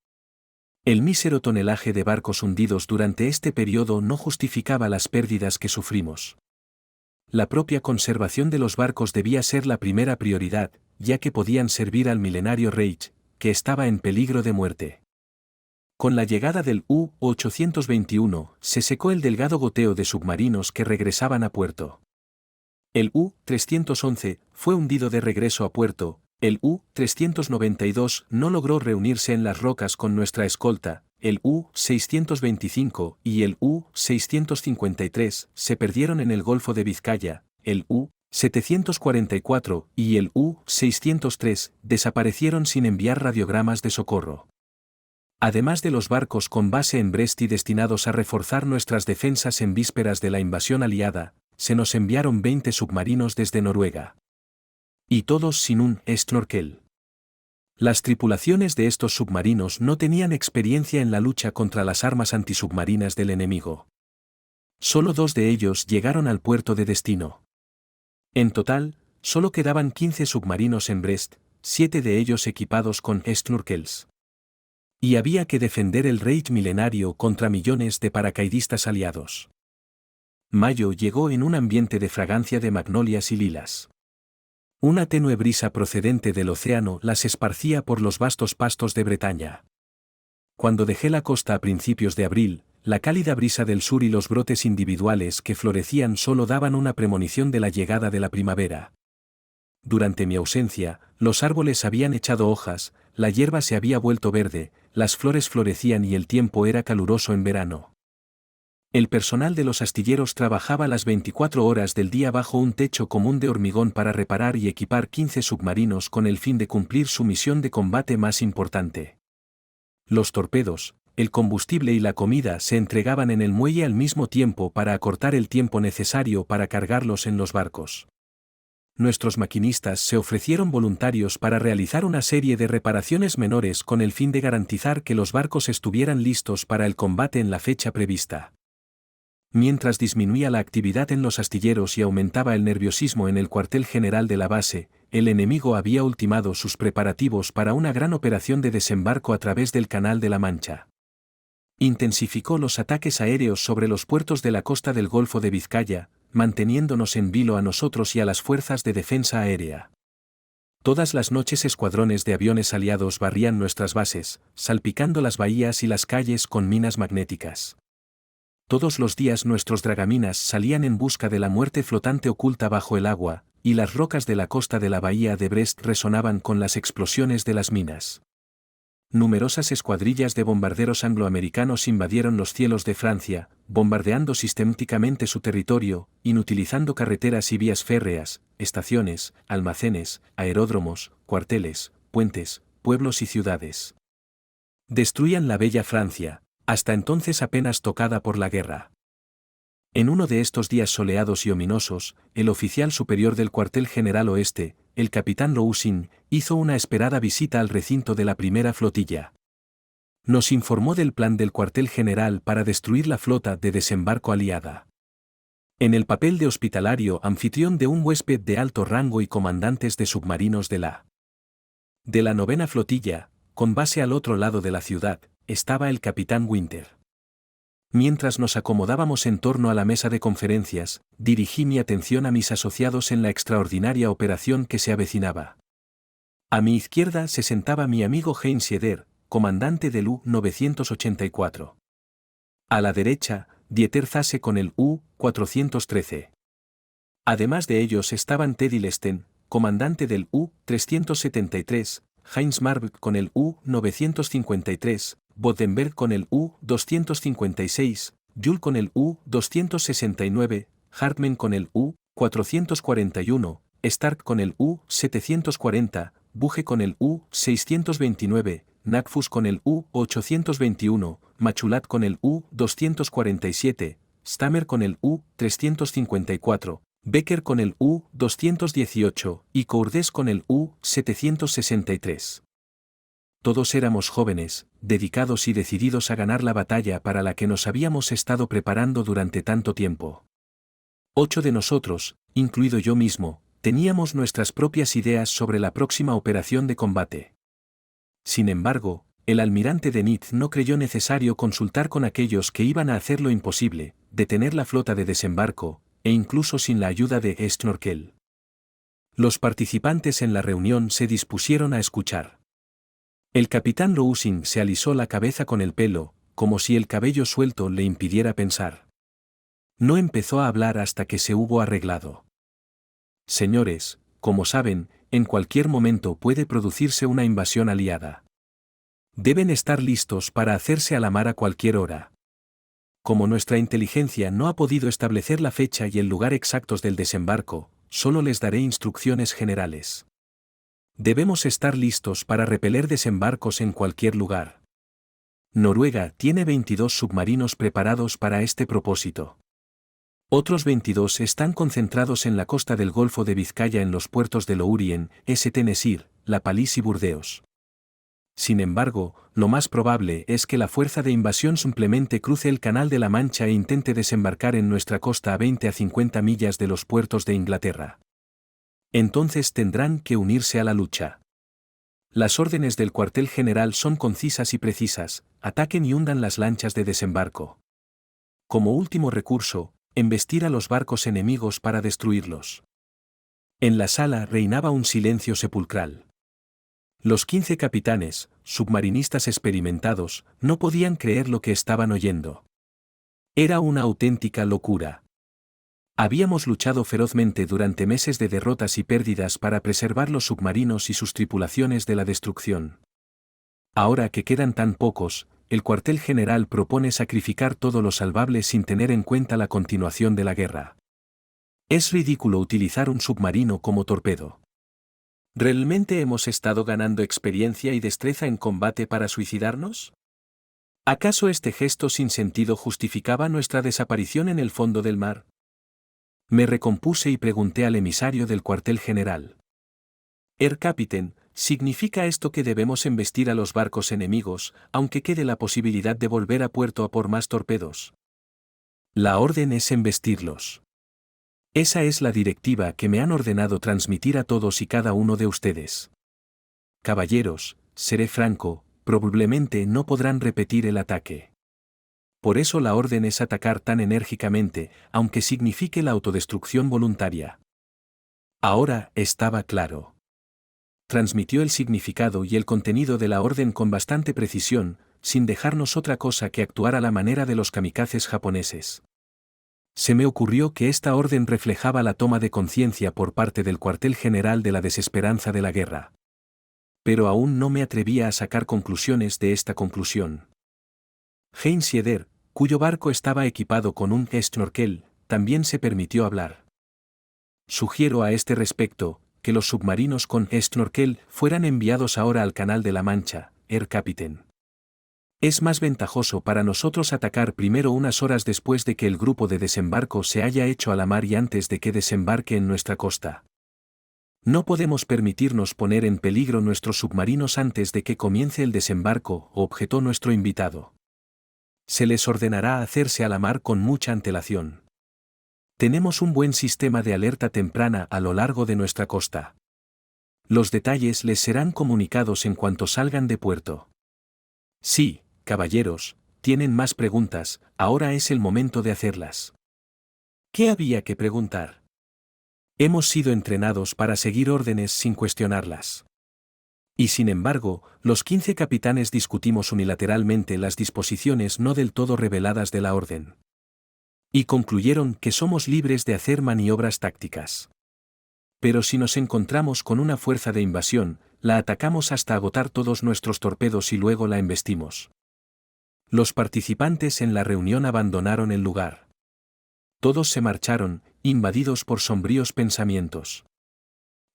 [SPEAKER 1] El mísero tonelaje de barcos hundidos durante este periodo no justificaba las pérdidas que sufrimos. La propia conservación de los barcos debía ser la primera prioridad, ya que podían servir al milenario Reich, que estaba en peligro de muerte. Con la llegada del U-821, se secó el delgado goteo de submarinos que regresaban a puerto. El U-311 fue hundido de regreso a puerto. El U-392 no logró reunirse en las rocas con nuestra escolta, el U-625 y el U-653 se perdieron en el Golfo de Vizcaya, el U-744 y el U-603 desaparecieron sin enviar radiogramas de socorro. Además de los barcos con base en Brest y destinados a reforzar nuestras defensas en vísperas de la invasión aliada, se nos enviaron 20 submarinos desde Noruega. Y todos sin un snorkel. Las tripulaciones de estos submarinos no tenían experiencia en la lucha contra las armas antisubmarinas del enemigo. Solo 2 de ellos llegaron al puerto de destino. En total, solo quedaban 15 submarinos en Brest, 7 de ellos equipados con snorkels. Y había que defender el Reich milenario contra millones de paracaidistas aliados. Mayo llegó en un ambiente de fragancia de magnolias y lilas. Una tenue brisa procedente del océano las esparcía por los vastos pastos de Bretaña. Cuando dejé la costa a principios de abril, la cálida brisa del sur y los brotes individuales que florecían solo daban una premonición de la llegada de la primavera. Durante mi ausencia, los árboles habían echado hojas, la hierba se había vuelto verde, las flores florecían y el tiempo era caluroso en verano. El personal de los astilleros trabajaba las 24 horas del día bajo un techo común de hormigón para reparar y equipar 15 submarinos con el fin de cumplir su misión de combate más importante. Los torpedos, el combustible y la comida se entregaban en el muelle al mismo tiempo para acortar el tiempo necesario para cargarlos en los barcos. Nuestros maquinistas se ofrecieron voluntarios para realizar una serie de reparaciones menores con el fin de garantizar que los barcos estuvieran listos para el combate en la fecha prevista. Mientras disminuía la actividad en los astilleros y aumentaba el nerviosismo en el cuartel general de la base, el enemigo había ultimado sus preparativos para una gran operación de desembarco a través del Canal de la Mancha. Intensificó los ataques aéreos sobre los puertos de la costa del Golfo de Vizcaya, manteniéndonos en vilo a nosotros y a las fuerzas de defensa aérea. Todas las noches escuadrones de aviones aliados barrían nuestras bases, salpicando las bahías y las calles con minas magnéticas. Todos los días nuestros dragaminas salían en busca de la muerte flotante oculta bajo el agua, y las rocas de la costa de la bahía de Brest resonaban con las explosiones de las minas. Numerosas escuadrillas de bombarderos angloamericanos invadieron los cielos de Francia, bombardeando sistemáticamente su territorio, inutilizando carreteras y vías férreas, estaciones, almacenes, aeródromos, cuarteles, puentes, pueblos y ciudades. Destruían la bella Francia, hasta entonces apenas tocada por la guerra. En uno de estos días soleados y ominosos, el oficial superior del cuartel general oeste, el capitán Rousin, hizo una esperada visita al recinto de la primera flotilla. Nos informó del plan del cuartel general para destruir la flota de desembarco aliada. En el papel de hospitalario anfitrión de un huésped de alto rango y comandantes de submarinos de la novena flotilla, con base al otro lado de la ciudad, estaba el capitán Winter. Mientras nos acomodábamos en torno a la mesa de conferencias, dirigí mi atención a mis asociados en la extraordinaria operación que se avecinaba. A mi izquierda se sentaba mi amigo Heinz Schieder, comandante del U-984. A la derecha, Dieter Zase con el U-413. Además de ellos estaban Teddy Lesten, comandante del U-373, Heinz Marburg con el U-953, Bodenberg con el U-256, Jules con el U-269, Hartmann con el U-441, Stark con el U-740, Buge con el U-629, Nakfus con el U-821, Machulat con el U-247, Stammer con el U-354, Becker con el U-218 y Courdes con el U-763. Todos éramos jóvenes, dedicados y decididos a ganar la batalla para la que nos habíamos estado preparando durante tanto tiempo. 8 de nosotros, incluido yo mismo, teníamos nuestras propias ideas sobre la próxima operación de combate. Sin embargo, el almirante Denitz no creyó necesario consultar con aquellos que iban a hacer lo imposible, detener la flota de desembarco, e incluso sin la ayuda de Snorkel. Los participantes en la reunión se dispusieron a escuchar. El capitán Rousin se alisó la cabeza con el pelo, como si el cabello suelto le impidiera pensar. No empezó a hablar hasta que se hubo arreglado. Señores, como saben, en cualquier momento puede producirse una invasión aliada. Deben estar listos para hacerse a la mar a cualquier hora. Como nuestra inteligencia no ha podido establecer la fecha y el lugar exactos del desembarco, solo les daré instrucciones generales. Debemos estar listos para repeler desembarcos en cualquier lugar. Noruega tiene 22 submarinos preparados para este propósito. Otros 22 están concentrados en la costa del Golfo de Vizcaya en los puertos de Lourien, St. Nesir, La Palisse y Burdeos. Sin embargo, lo más probable es que la fuerza de invasión simplemente cruce el Canal de la Mancha e intente desembarcar en nuestra costa a 20 a 50 millas de los puertos de Inglaterra. Entonces tendrán que unirse a la lucha. Las órdenes del cuartel general son concisas y precisas: ataquen y hundan las lanchas de desembarco. Como último recurso, embestir a los barcos enemigos para destruirlos. En la sala reinaba un silencio sepulcral. Los 15 capitanes, submarinistas experimentados, no podían creer lo que estaban oyendo. Era una auténtica locura. Habíamos luchado ferozmente durante meses de derrotas y pérdidas para preservar los submarinos y sus tripulaciones de la destrucción. Ahora que quedan tan pocos, el cuartel general propone sacrificar todo lo salvable sin tener en cuenta la continuación de la guerra. Es ridículo utilizar un submarino como torpedo. ¿Realmente hemos estado ganando experiencia y destreza en combate para suicidarnos? ¿Acaso este gesto sin sentido justificaba nuestra desaparición en el fondo del mar? Me recompuse y pregunté al emisario del cuartel general. Capitán, ¿significa esto que debemos embestir a los barcos enemigos, aunque quede la posibilidad de volver a puerto a por más torpedos? La orden es embestirlos. Esa es la directiva que me han ordenado transmitir a todos y cada uno de ustedes. Caballeros, seré franco, probablemente no podrán repetir el ataque. Por eso la orden es atacar tan enérgicamente, aunque signifique la autodestrucción voluntaria. Ahora estaba claro. Transmitió el significado y el contenido de la orden con bastante precisión, sin dejarnos otra cosa que actuar a la manera de los kamikazes japoneses. Se me ocurrió que esta orden reflejaba la toma de conciencia por parte del cuartel general de la desesperanza de la guerra. Pero aún no me atrevía a sacar conclusiones de esta conclusión. Heinz Sieder, cuyo barco estaba equipado con un snorkel, también se permitió hablar. Sugiero a este respecto, que los submarinos con snorkel fueran enviados ahora al Canal de la Mancha, Capitán. Es más ventajoso para nosotros atacar primero unas horas después de que el grupo de desembarco se haya hecho a la mar y antes de que desembarque en nuestra costa. No podemos permitirnos poner en peligro nuestros submarinos antes de que comience el desembarco, objetó nuestro invitado. Se les ordenará hacerse a la mar con mucha antelación. Tenemos un buen sistema de alerta temprana a lo largo de nuestra costa. Los detalles les serán comunicados en cuanto salgan de puerto. Sí, caballeros, tienen más preguntas, ahora es el momento de hacerlas. ¿Qué había que preguntar? Hemos sido entrenados para seguir órdenes sin cuestionarlas. Y sin embargo, los 15 capitanes discutimos unilateralmente las disposiciones no del todo reveladas de la orden. Y concluyeron que somos libres de hacer maniobras tácticas. Pero si nos encontramos con una fuerza de invasión, la atacamos hasta agotar todos nuestros torpedos y luego la embestimos. Los participantes en la reunión abandonaron el lugar. Todos se marcharon, invadidos por sombríos pensamientos.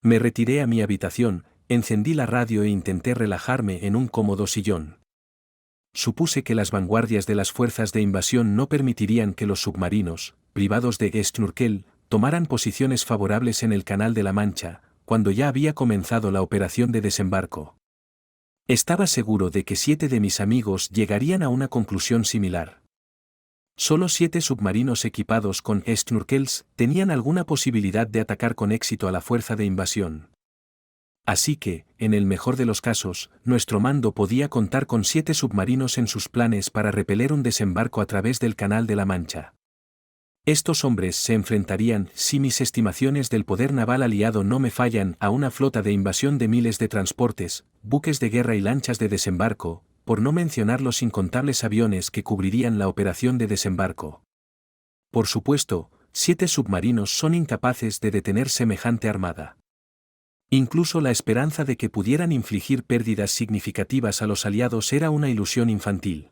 [SPEAKER 1] Me retiré a mi habitación, encendí la radio e intenté relajarme en un cómodo sillón. Supuse que las vanguardias de las fuerzas de invasión no permitirían que los submarinos, privados de snorkel, tomaran posiciones favorables en el Canal de la Mancha, cuando ya había comenzado la operación de desembarco. Estaba seguro de que 7 de mis amigos llegarían a una conclusión similar. Solo 7 submarinos equipados con snorkels tenían alguna posibilidad de atacar con éxito a la fuerza de invasión. Así que, en el mejor de los casos, nuestro mando podía contar con 7 submarinos en sus planes para repeler un desembarco a través del Canal de la Mancha. Estos hombres se enfrentarían, si mis estimaciones del poder naval aliado no me fallan, a una flota de invasión de miles de transportes, buques de guerra y lanchas de desembarco, por no mencionar los incontables aviones que cubrirían la operación de desembarco. Por supuesto, 7 submarinos son incapaces de detener semejante armada. Incluso la esperanza de que pudieran infligir pérdidas significativas a los aliados era una ilusión infantil.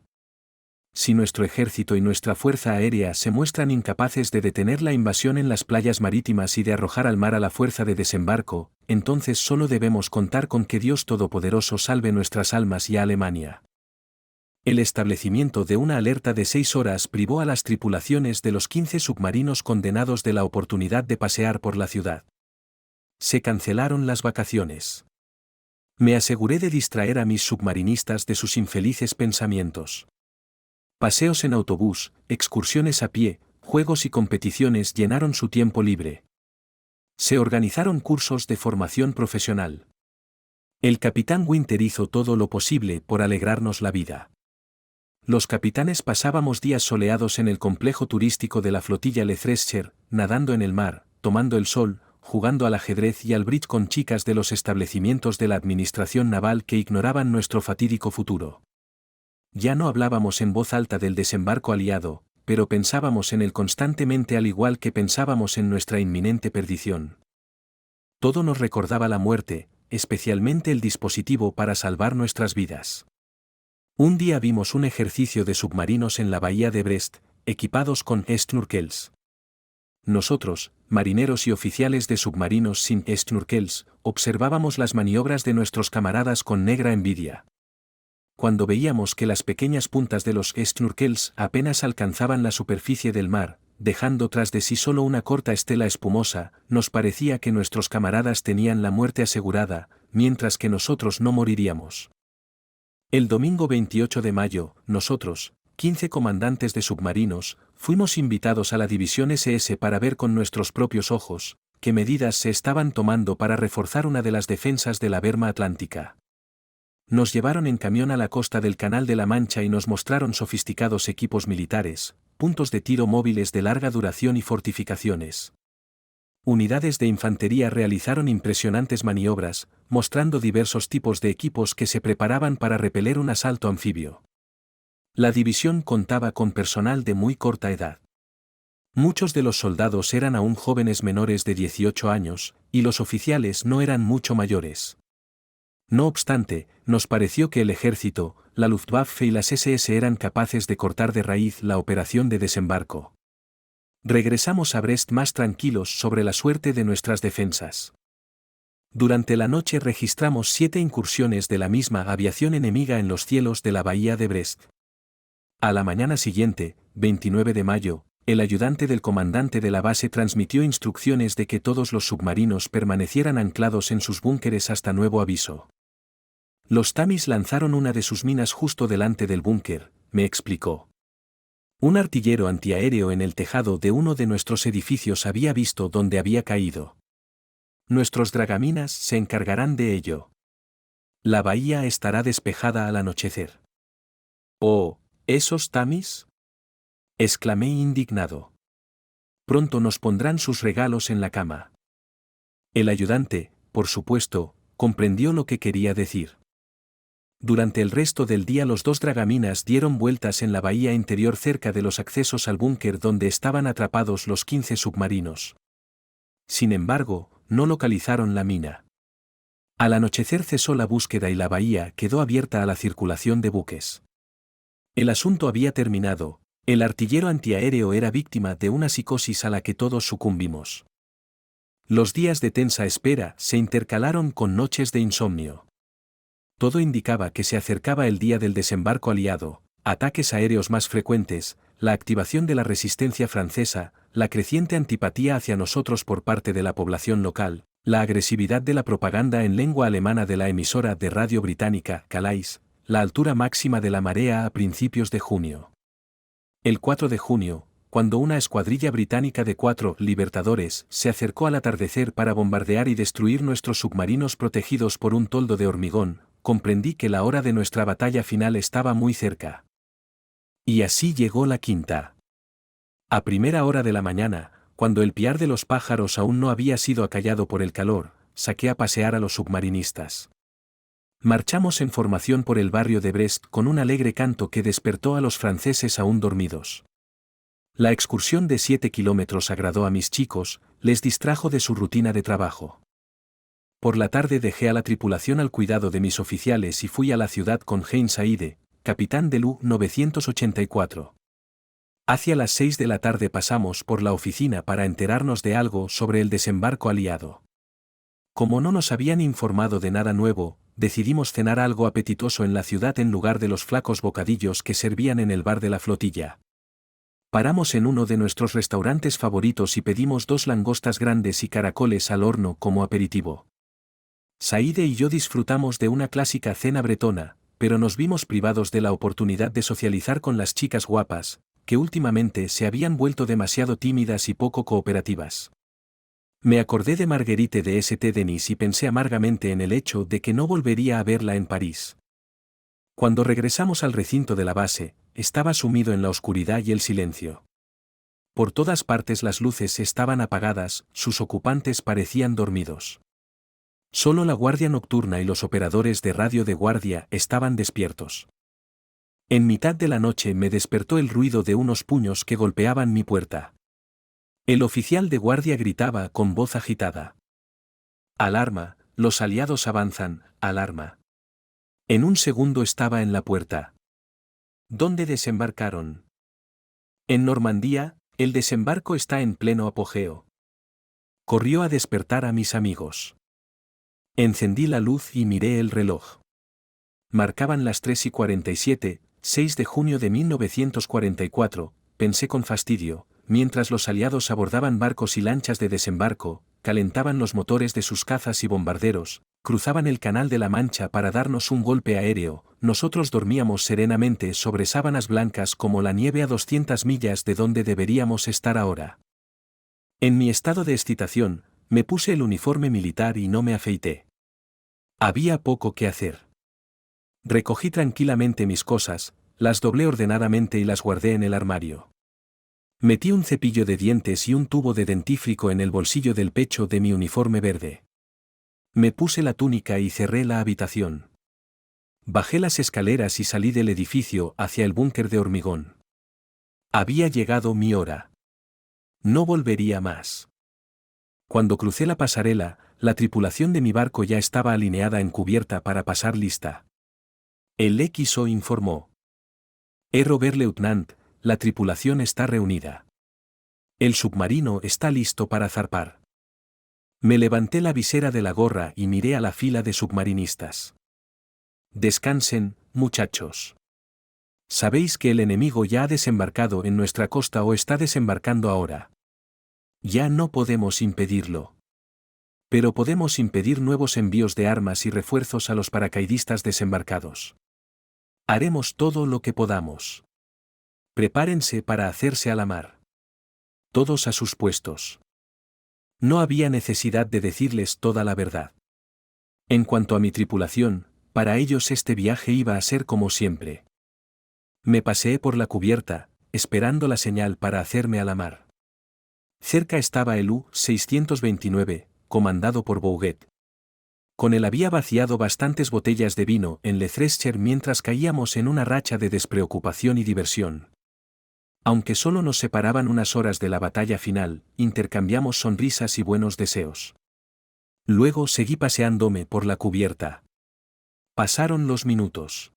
[SPEAKER 1] Si nuestro ejército y nuestra fuerza aérea se muestran incapaces de detener la invasión en las playas marítimas y de arrojar al mar a la fuerza de desembarco, entonces solo debemos contar con que Dios Todopoderoso salve nuestras almas y a Alemania. El establecimiento de una alerta de 6 horas privó a las tripulaciones de los 15 submarinos condenados de la oportunidad de pasear por la ciudad. Se cancelaron las vacaciones. Me aseguré de distraer a mis submarinistas de sus infelices pensamientos. Paseos en autobús, excursiones a pie, juegos y competiciones llenaron su tiempo libre. Se organizaron cursos de formación profesional. El capitán Winter hizo todo lo posible por alegrarnos la vida. Los capitanes pasábamos días soleados en el complejo turístico de la flotilla Leicestershire, nadando en el mar, tomando el sol, jugando al ajedrez y al bridge con chicas de los establecimientos de la administración naval que ignoraban nuestro fatídico futuro. Ya no hablábamos en voz alta del desembarco aliado, pero pensábamos en él constantemente al igual que pensábamos en nuestra inminente perdición. Todo nos recordaba la muerte, especialmente el dispositivo para salvar nuestras vidas. Un día vimos un ejercicio de submarinos en la bahía de Brest, equipados con snorkels. Nosotros, marineros y oficiales de submarinos sin snorkels, observábamos las maniobras de nuestros camaradas con negra envidia. Cuando veíamos que las pequeñas puntas de los snorkels apenas alcanzaban la superficie del mar, dejando tras de sí solo una corta estela espumosa. Nos parecía que nuestros camaradas tenían la muerte asegurada, mientras que nosotros no moriríamos. El domingo 28 de mayo, nosotros, 15 comandantes de submarinos, fuimos invitados a la división SS para ver con nuestros propios ojos qué medidas se estaban tomando para reforzar una de las defensas de la berma atlántica. Nos llevaron en camión a la costa del Canal de la Mancha y nos mostraron sofisticados equipos militares, puntos de tiro móviles de larga duración y fortificaciones. Unidades de infantería realizaron impresionantes maniobras, mostrando diversos tipos de equipos que se preparaban para repeler un asalto anfibio. La división contaba con personal de muy corta edad. Muchos de los soldados eran aún jóvenes menores de 18 años, y los oficiales no eran mucho mayores. No obstante, nos pareció que el ejército, la Luftwaffe y las SS eran capaces de cortar de raíz la operación de desembarco. Regresamos a Brest más tranquilos sobre la suerte de nuestras defensas. Durante la noche registramos 7 incursiones de la misma aviación enemiga en los cielos de la bahía de Brest. A la mañana siguiente, 29 de mayo, el ayudante del comandante de la base transmitió instrucciones de que todos los submarinos permanecieran anclados en sus búnkeres hasta nuevo aviso. Los Tamis lanzaron una de sus minas justo delante del búnker, me explicó. Un artillero antiaéreo en el tejado de uno de nuestros edificios había visto dónde había caído. Nuestros dragaminas se encargarán de ello. La bahía estará despejada al anochecer. —¿Oh, esos Tamis? —exclamé indignado. Pronto nos pondrán sus regalos en la cama. El ayudante, por supuesto, comprendió lo que quería decir. Durante el resto del día los 2 dragaminas dieron vueltas en la bahía interior cerca de los accesos al búnker donde estaban atrapados los 15 submarinos. Sin embargo, no localizaron la mina. Al anochecer cesó la búsqueda y la bahía quedó abierta a la circulación de buques. El asunto había terminado. El artillero antiaéreo era víctima de una psicosis a la que todos sucumbimos. Los días de tensa espera se intercalaron con noches de insomnio. Todo indicaba que se acercaba el día del desembarco aliado, ataques aéreos más frecuentes, la activación de la resistencia francesa, la creciente antipatía hacia nosotros por parte de la población local, la agresividad de la propaganda en lengua alemana de la emisora de radio británica, Calais, la altura máxima de la marea a principios de junio. El 4 de junio, cuando una escuadrilla británica de 4 Libertadores se acercó al atardecer para bombardear y destruir nuestros submarinos protegidos por un toldo de hormigón, comprendí que la hora de nuestra batalla final estaba muy cerca. Y así llegó la quinta. A primera hora de la mañana, cuando el piar de los pájaros aún no había sido acallado por el calor, saqué a pasear a los submarinistas. Marchamos en formación por el barrio de Brest con un alegre canto que despertó a los franceses aún dormidos. La excursión de 7 kilómetros agradó a mis chicos, les distrajo de su rutina de trabajo. Por la tarde dejé a la tripulación al cuidado de mis oficiales y fui a la ciudad con Heinz Saide, capitán del U-984. Hacia las 6 de la tarde pasamos por la oficina para enterarnos de algo sobre el desembarco aliado. Como no nos habían informado de nada nuevo, decidimos cenar algo apetitoso en la ciudad en lugar de los flacos bocadillos que servían en el bar de la flotilla. Paramos en uno de nuestros restaurantes favoritos y pedimos 2 langostas grandes y caracoles al horno como aperitivo. Saide y yo disfrutamos de una clásica cena bretona, pero nos vimos privados de la oportunidad de socializar con las chicas guapas, que últimamente se habían vuelto demasiado tímidas y poco cooperativas. Me acordé de Marguerite de St. Denis y pensé amargamente en el hecho de que no volvería a verla en París. Cuando regresamos al recinto de la base, estaba sumido en la oscuridad y el silencio. Por todas partes las luces estaban apagadas, sus ocupantes parecían dormidos. Solo la guardia nocturna y los operadores de radio de guardia estaban despiertos. En mitad de la noche me despertó el ruido de unos puños que golpeaban mi puerta. El oficial de guardia gritaba con voz agitada. «Alarma, los aliados avanzan, alarma». En un segundo estaba en la puerta. ¿Dónde desembarcaron? En Normandía, el desembarco está en pleno apogeo. Corrió a despertar a mis amigos. Encendí la luz y miré el reloj. Marcaban las 3:47, 6 de junio de 1944, pensé con fastidio. mientras los aliados abordaban barcos y lanchas de desembarco, calentaban los motores de sus cazas y bombarderos, cruzaban el Canal de la Mancha para darnos un golpe aéreo, nosotros dormíamos serenamente sobre sábanas blancas como la nieve a 200 millas de donde deberíamos estar ahora. En mi estado de excitación, me puse el uniforme militar y no me afeité. Había poco que hacer. Recogí tranquilamente mis cosas, las doblé ordenadamente y las guardé en el armario. Metí un cepillo de dientes y un tubo de dentífrico en el bolsillo del pecho de mi uniforme verde. Me puse la túnica y cerré la habitación. Bajé las escaleras y salí del edificio hacia el búnker de hormigón. Había llegado mi hora. No volvería más. Cuando crucé la pasarela, la tripulación de mi barco ya estaba alineada en cubierta para pasar lista. El XO informó. Robert Lieutenant, la tripulación está reunida. El submarino está listo para zarpar. Me levanté la visera de la gorra y miré a la fila de submarinistas. Descansen, muchachos. Sabéis que el enemigo ya ha desembarcado en nuestra costa o está desembarcando ahora. Ya no podemos impedirlo. Pero podemos impedir nuevos envíos de armas y refuerzos a los paracaidistas desembarcados. Haremos todo lo que podamos. Prepárense para hacerse a la mar. Todos a sus puestos. No había necesidad de decirles toda la verdad. En cuanto a mi tripulación, para ellos este viaje iba a ser como siempre. Me paseé por la cubierta, esperando la señal para hacerme a la mar. Cerca estaba el U-629, comandado por Bouguet. Con él había vaciado bastantes botellas de vino en Leicestershire mientras caíamos en una racha de despreocupación y diversión. Aunque solo nos separaban unas horas de la batalla final, intercambiamos sonrisas y buenos deseos. Luego seguí paseándome por la cubierta. Pasaron los minutos.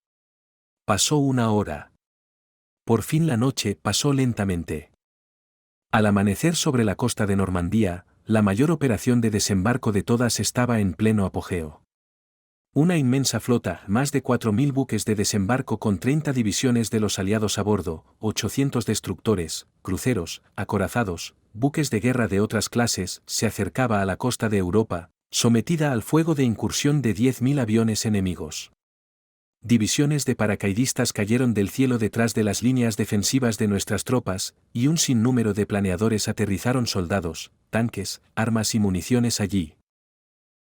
[SPEAKER 1] Pasó una hora. Por fin la noche pasó lentamente. Al amanecer sobre la costa de Normandía, la mayor operación de desembarco de todas estaba en pleno apogeo. Una inmensa flota, más de 4.000 buques de desembarco con 30 divisiones de los aliados a bordo, 800 destructores, cruceros, acorazados, buques de guerra de otras clases, se acercaba a la costa de Europa, sometida al fuego de incursión de 10.000 aviones enemigos. Divisiones de paracaidistas cayeron del cielo detrás de las líneas defensivas de nuestras tropas, y un sinnúmero de planeadores aterrizaron soldados, tanques, armas y municiones allí.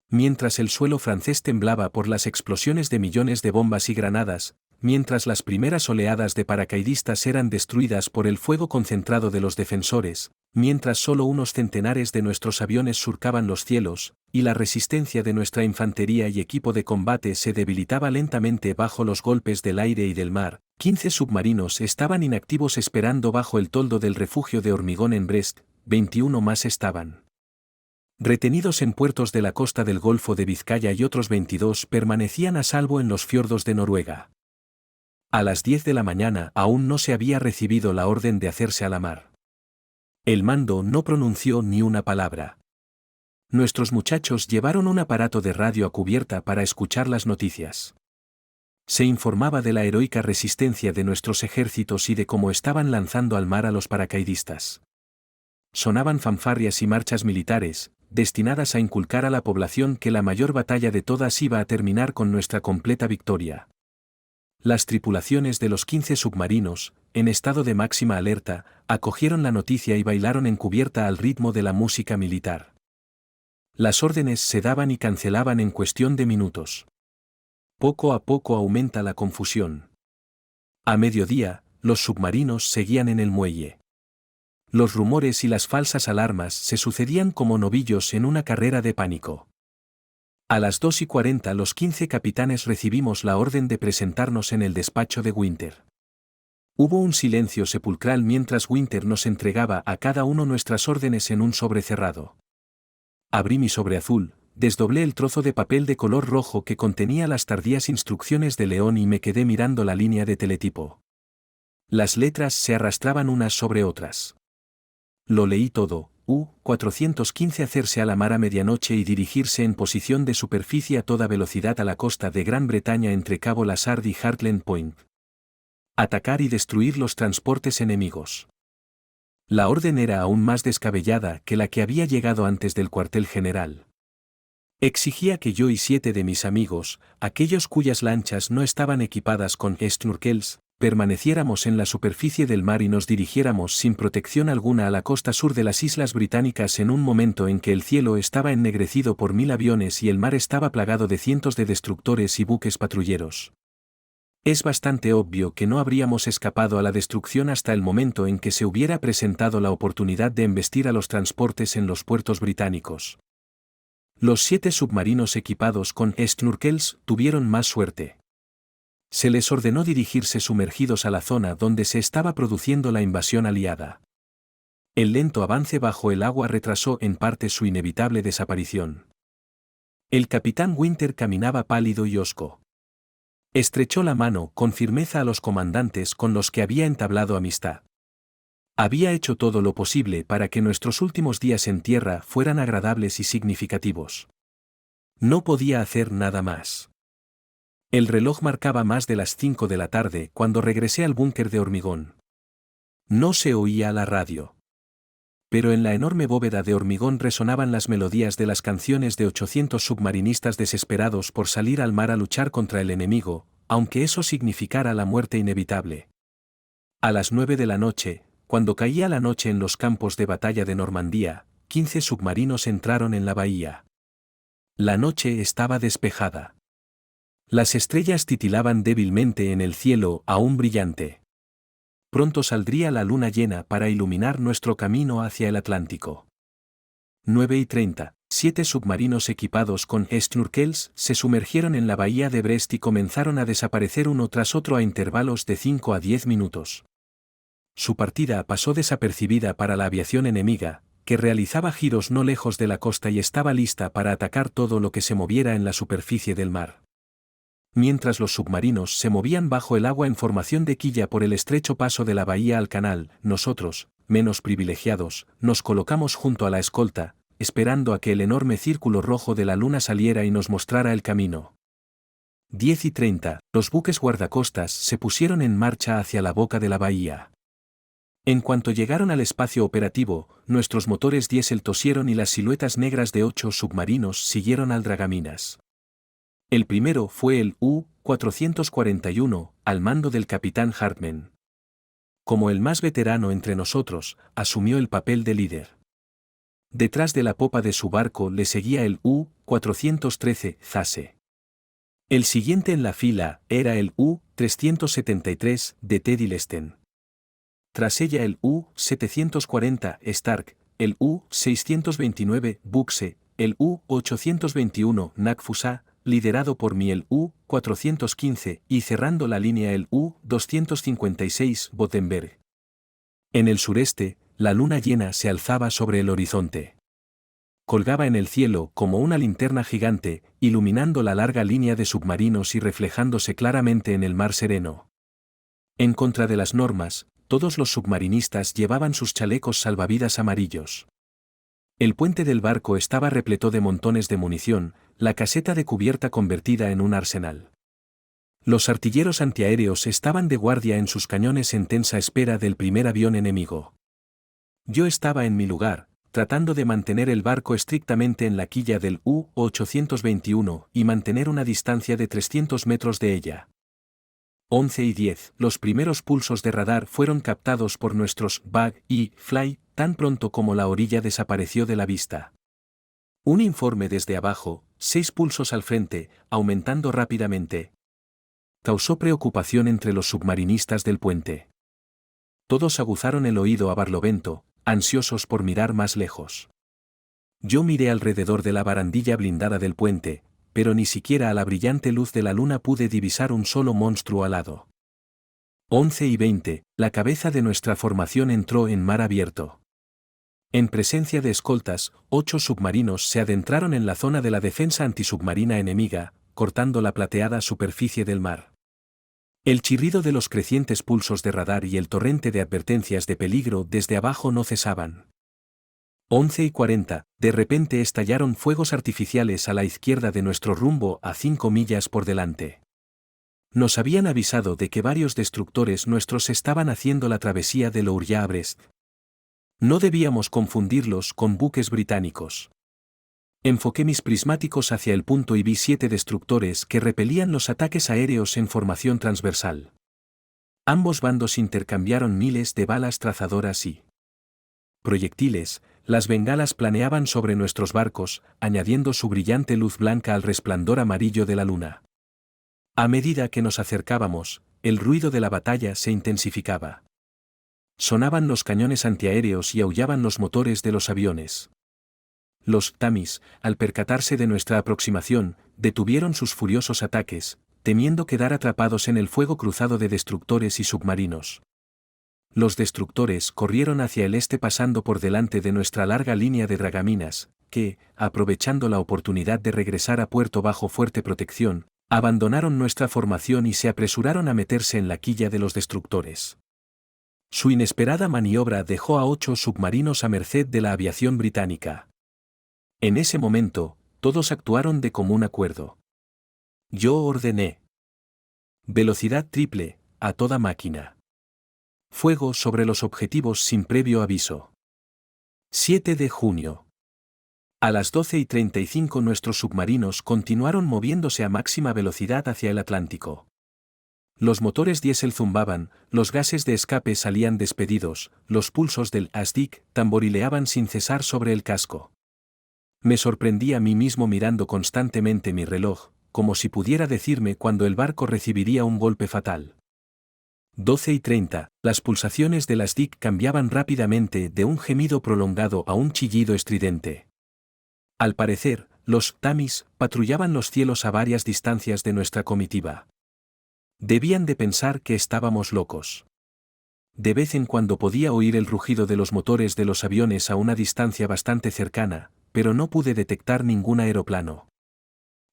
[SPEAKER 1] Mientras el suelo francés temblaba por las explosiones de millones de bombas y granadas, mientras las primeras oleadas de paracaidistas eran destruidas por el fuego concentrado de los defensores, mientras solo unos centenares de nuestros aviones surcaban los cielos, y la resistencia de nuestra infantería y equipo de combate se debilitaba lentamente bajo los golpes del aire y del mar, 15 submarinos estaban inactivos esperando bajo el toldo del refugio de hormigón en Brest, 21 más estaban retenidos en puertos de la costa del Golfo de Vizcaya y otros 22 permanecían a salvo en los fiordos de Noruega. A las 10 de la mañana aún no se había recibido la orden de hacerse a la mar. El mando no pronunció ni una palabra. Nuestros muchachos llevaron un aparato de radio a cubierta para escuchar las noticias. Se informaba de la heroica resistencia de nuestros ejércitos y de cómo estaban lanzando al mar a los paracaidistas. Sonaban fanfarrias y marchas militares, destinadas a inculcar a la población que la mayor batalla de todas iba a terminar con nuestra completa victoria. Las tripulaciones de los 15 submarinos, en estado de máxima alerta, acogieron la noticia y bailaron en cubierta al ritmo de la música militar. Las órdenes se daban y cancelaban en cuestión de minutos. Poco a poco aumenta la confusión. A mediodía, los submarinos seguían en el muelle. Los rumores y las falsas alarmas se sucedían como novillos en una carrera de pánico. A las 2:40 los 15 capitanes recibimos la orden de presentarnos en el despacho de Winter. Hubo un silencio sepulcral mientras Winter nos entregaba a cada uno nuestras órdenes en un sobre cerrado. Abrí mi sobre azul, desdoblé el trozo de papel de color rojo que contenía las tardías instrucciones de León y me quedé mirando la línea de teletipo. Las letras se arrastraban unas sobre otras. Lo leí todo. U-415 hacerse a la mar a medianoche y dirigirse en posición de superficie a toda velocidad a la costa de Gran Bretaña entre Cabo Lazard y Hartland Point. Atacar y destruir los transportes enemigos. La orden era aún más descabellada que la que había llegado antes del cuartel general. Exigía que yo y 7 de mis amigos, aquellos cuyas lanchas no estaban equipadas con snorkels, permaneciéramos en la superficie del mar y nos dirigiéramos sin protección alguna a la costa sur de las Islas Británicas en un momento en que el cielo estaba ennegrecido por 1000 aviones y el mar estaba plagado de cientos de destructores y buques patrulleros. Es bastante obvio que no habríamos escapado a la destrucción hasta el momento en que se hubiera presentado la oportunidad de embestir a los transportes en los puertos británicos. Los 7 submarinos equipados con snorkels tuvieron más suerte. Se les ordenó dirigirse sumergidos a la zona donde se estaba produciendo la invasión aliada. El lento avance bajo el agua retrasó en parte su inevitable desaparición. El capitán Winter caminaba pálido y hosco. Estrechó la mano con firmeza a los comandantes con los que había entablado amistad. Había hecho todo lo posible para que nuestros últimos días en tierra fueran agradables y significativos. No podía hacer nada más. El reloj marcaba más de las 5 de la tarde cuando regresé al búnker de hormigón. No se oía la radio. Pero en la enorme bóveda de hormigón resonaban las melodías de las canciones de 800 submarinistas desesperados por salir al mar a luchar contra el enemigo, aunque eso significara la muerte inevitable. A las 9 de la noche, cuando caía la noche en los campos de batalla de Normandía, 15 submarinos entraron en la bahía. La noche estaba despejada. Las estrellas titilaban débilmente en el cielo aún brillante. Pronto saldría la luna llena para iluminar nuestro camino hacia el Atlántico. 9:30, 7 submarinos equipados con snorkels se sumergieron en la bahía de Brest y comenzaron a desaparecer uno tras otro a intervalos de 5 a 10 minutos. Su partida pasó desapercibida para la aviación enemiga, que realizaba giros no lejos de la costa y estaba lista para atacar todo lo que se moviera en la superficie del mar. Mientras los submarinos se movían bajo el agua en formación de quilla por el estrecho paso de la bahía al canal, nosotros, menos privilegiados, nos colocamos junto a la escolta, esperando a que el enorme círculo rojo de la luna saliera y nos mostrara el camino. 10:30, los buques guardacostas se pusieron en marcha hacia la boca de la bahía. En cuanto llegaron al espacio operativo, nuestros motores diésel tosieron y las siluetas negras de 8 submarinos siguieron al dragaminas. El primero fue el U-441, al mando del capitán Hartmann. Como el más veterano entre nosotros, asumió el papel de líder. Detrás de la popa de su barco le seguía el U-413 Zase. El siguiente en la fila era el U-373 de Teddy Leston. Tras ella el U-740 Stark, el U-629 Buxe, el U-821 Nakfusa, liderado por mí el U-415 y cerrando la línea el U-256 Bottenberg. En el sureste, la luna llena se alzaba sobre el horizonte. Colgaba en el cielo como una linterna gigante, iluminando la larga línea de submarinos y reflejándose claramente en el mar sereno. En contra de las normas, todos los submarinistas llevaban sus chalecos salvavidas amarillos. El puente del barco estaba repleto de montones de munición, la caseta de cubierta convertida en un arsenal. Los artilleros antiaéreos estaban de guardia en sus cañones en tensa espera del primer avión enemigo. Yo estaba en mi lugar, tratando de mantener el barco estrictamente en la quilla del U-821 y mantener una distancia de 300 metros de ella. 11:10, los primeros pulsos de radar fueron captados por nuestros Bug y Fly, tan pronto como la orilla desapareció de la vista. Un informe desde abajo, 6 pulsos al frente, aumentando rápidamente. Causó preocupación entre los submarinistas del puente. Todos aguzaron el oído a barlovento, ansiosos por mirar más lejos. Yo miré alrededor de la barandilla blindada del puente, pero ni siquiera a la brillante luz de la luna pude divisar un solo monstruo alado. 11:20, la cabeza de nuestra formación entró en mar abierto. En presencia de escoltas, 8 submarinos se adentraron en la zona de la defensa antisubmarina enemiga, cortando la plateada superficie del mar. El chirrido de los crecientes pulsos de radar y el torrente de advertencias de peligro desde abajo no cesaban. 11:40, de repente estallaron fuegos artificiales a la izquierda de nuestro rumbo a 5 millas por delante. Nos habían avisado de que varios destructores nuestros estaban haciendo la travesía de Lourdes a Brest. No debíamos confundirlos con buques británicos. Enfoqué mis prismáticos hacia el punto y vi 7 destructores que repelían los ataques aéreos en formación transversal. Ambos bandos intercambiaron miles de balas trazadoras y proyectiles. Las bengalas planeaban sobre nuestros barcos, añadiendo su brillante luz blanca al resplandor amarillo de la luna. A medida que nos acercábamos, el ruido de la batalla se intensificaba. Sonaban los cañones antiaéreos y aullaban los motores de los aviones. Los Tamis, al percatarse de nuestra aproximación, detuvieron sus furiosos ataques, temiendo quedar atrapados en el fuego cruzado de destructores y submarinos. Los destructores corrieron hacia el este pasando por delante de nuestra larga línea de dragaminas, que, aprovechando la oportunidad de regresar a puerto bajo fuerte protección, abandonaron nuestra formación y se apresuraron a meterse en la quilla de los destructores. Su inesperada maniobra dejó a 8 submarinos a merced de la aviación británica. En ese momento, todos actuaron de común acuerdo. Yo ordené: velocidad triple, a toda máquina. Fuego sobre los objetivos sin previo aviso. 7 de junio. A las 12:35 nuestros submarinos continuaron moviéndose a máxima velocidad hacia el Atlántico. Los motores diésel zumbaban, los gases de escape salían despedidos, los pulsos del ASDIC tamborileaban sin cesar sobre el casco. Me sorprendí a mí mismo mirando constantemente mi reloj, como si pudiera decirme cuándo el barco recibiría un golpe fatal. 12:30, las pulsaciones de las DIC cambiaban rápidamente de un gemido prolongado a un chillido estridente. Al parecer, los Tamis patrullaban los cielos a varias distancias de nuestra comitiva. Debían de pensar que estábamos locos. De vez en cuando podía oír el rugido de los motores de los aviones a una distancia bastante cercana, pero no pude detectar ningún aeroplano.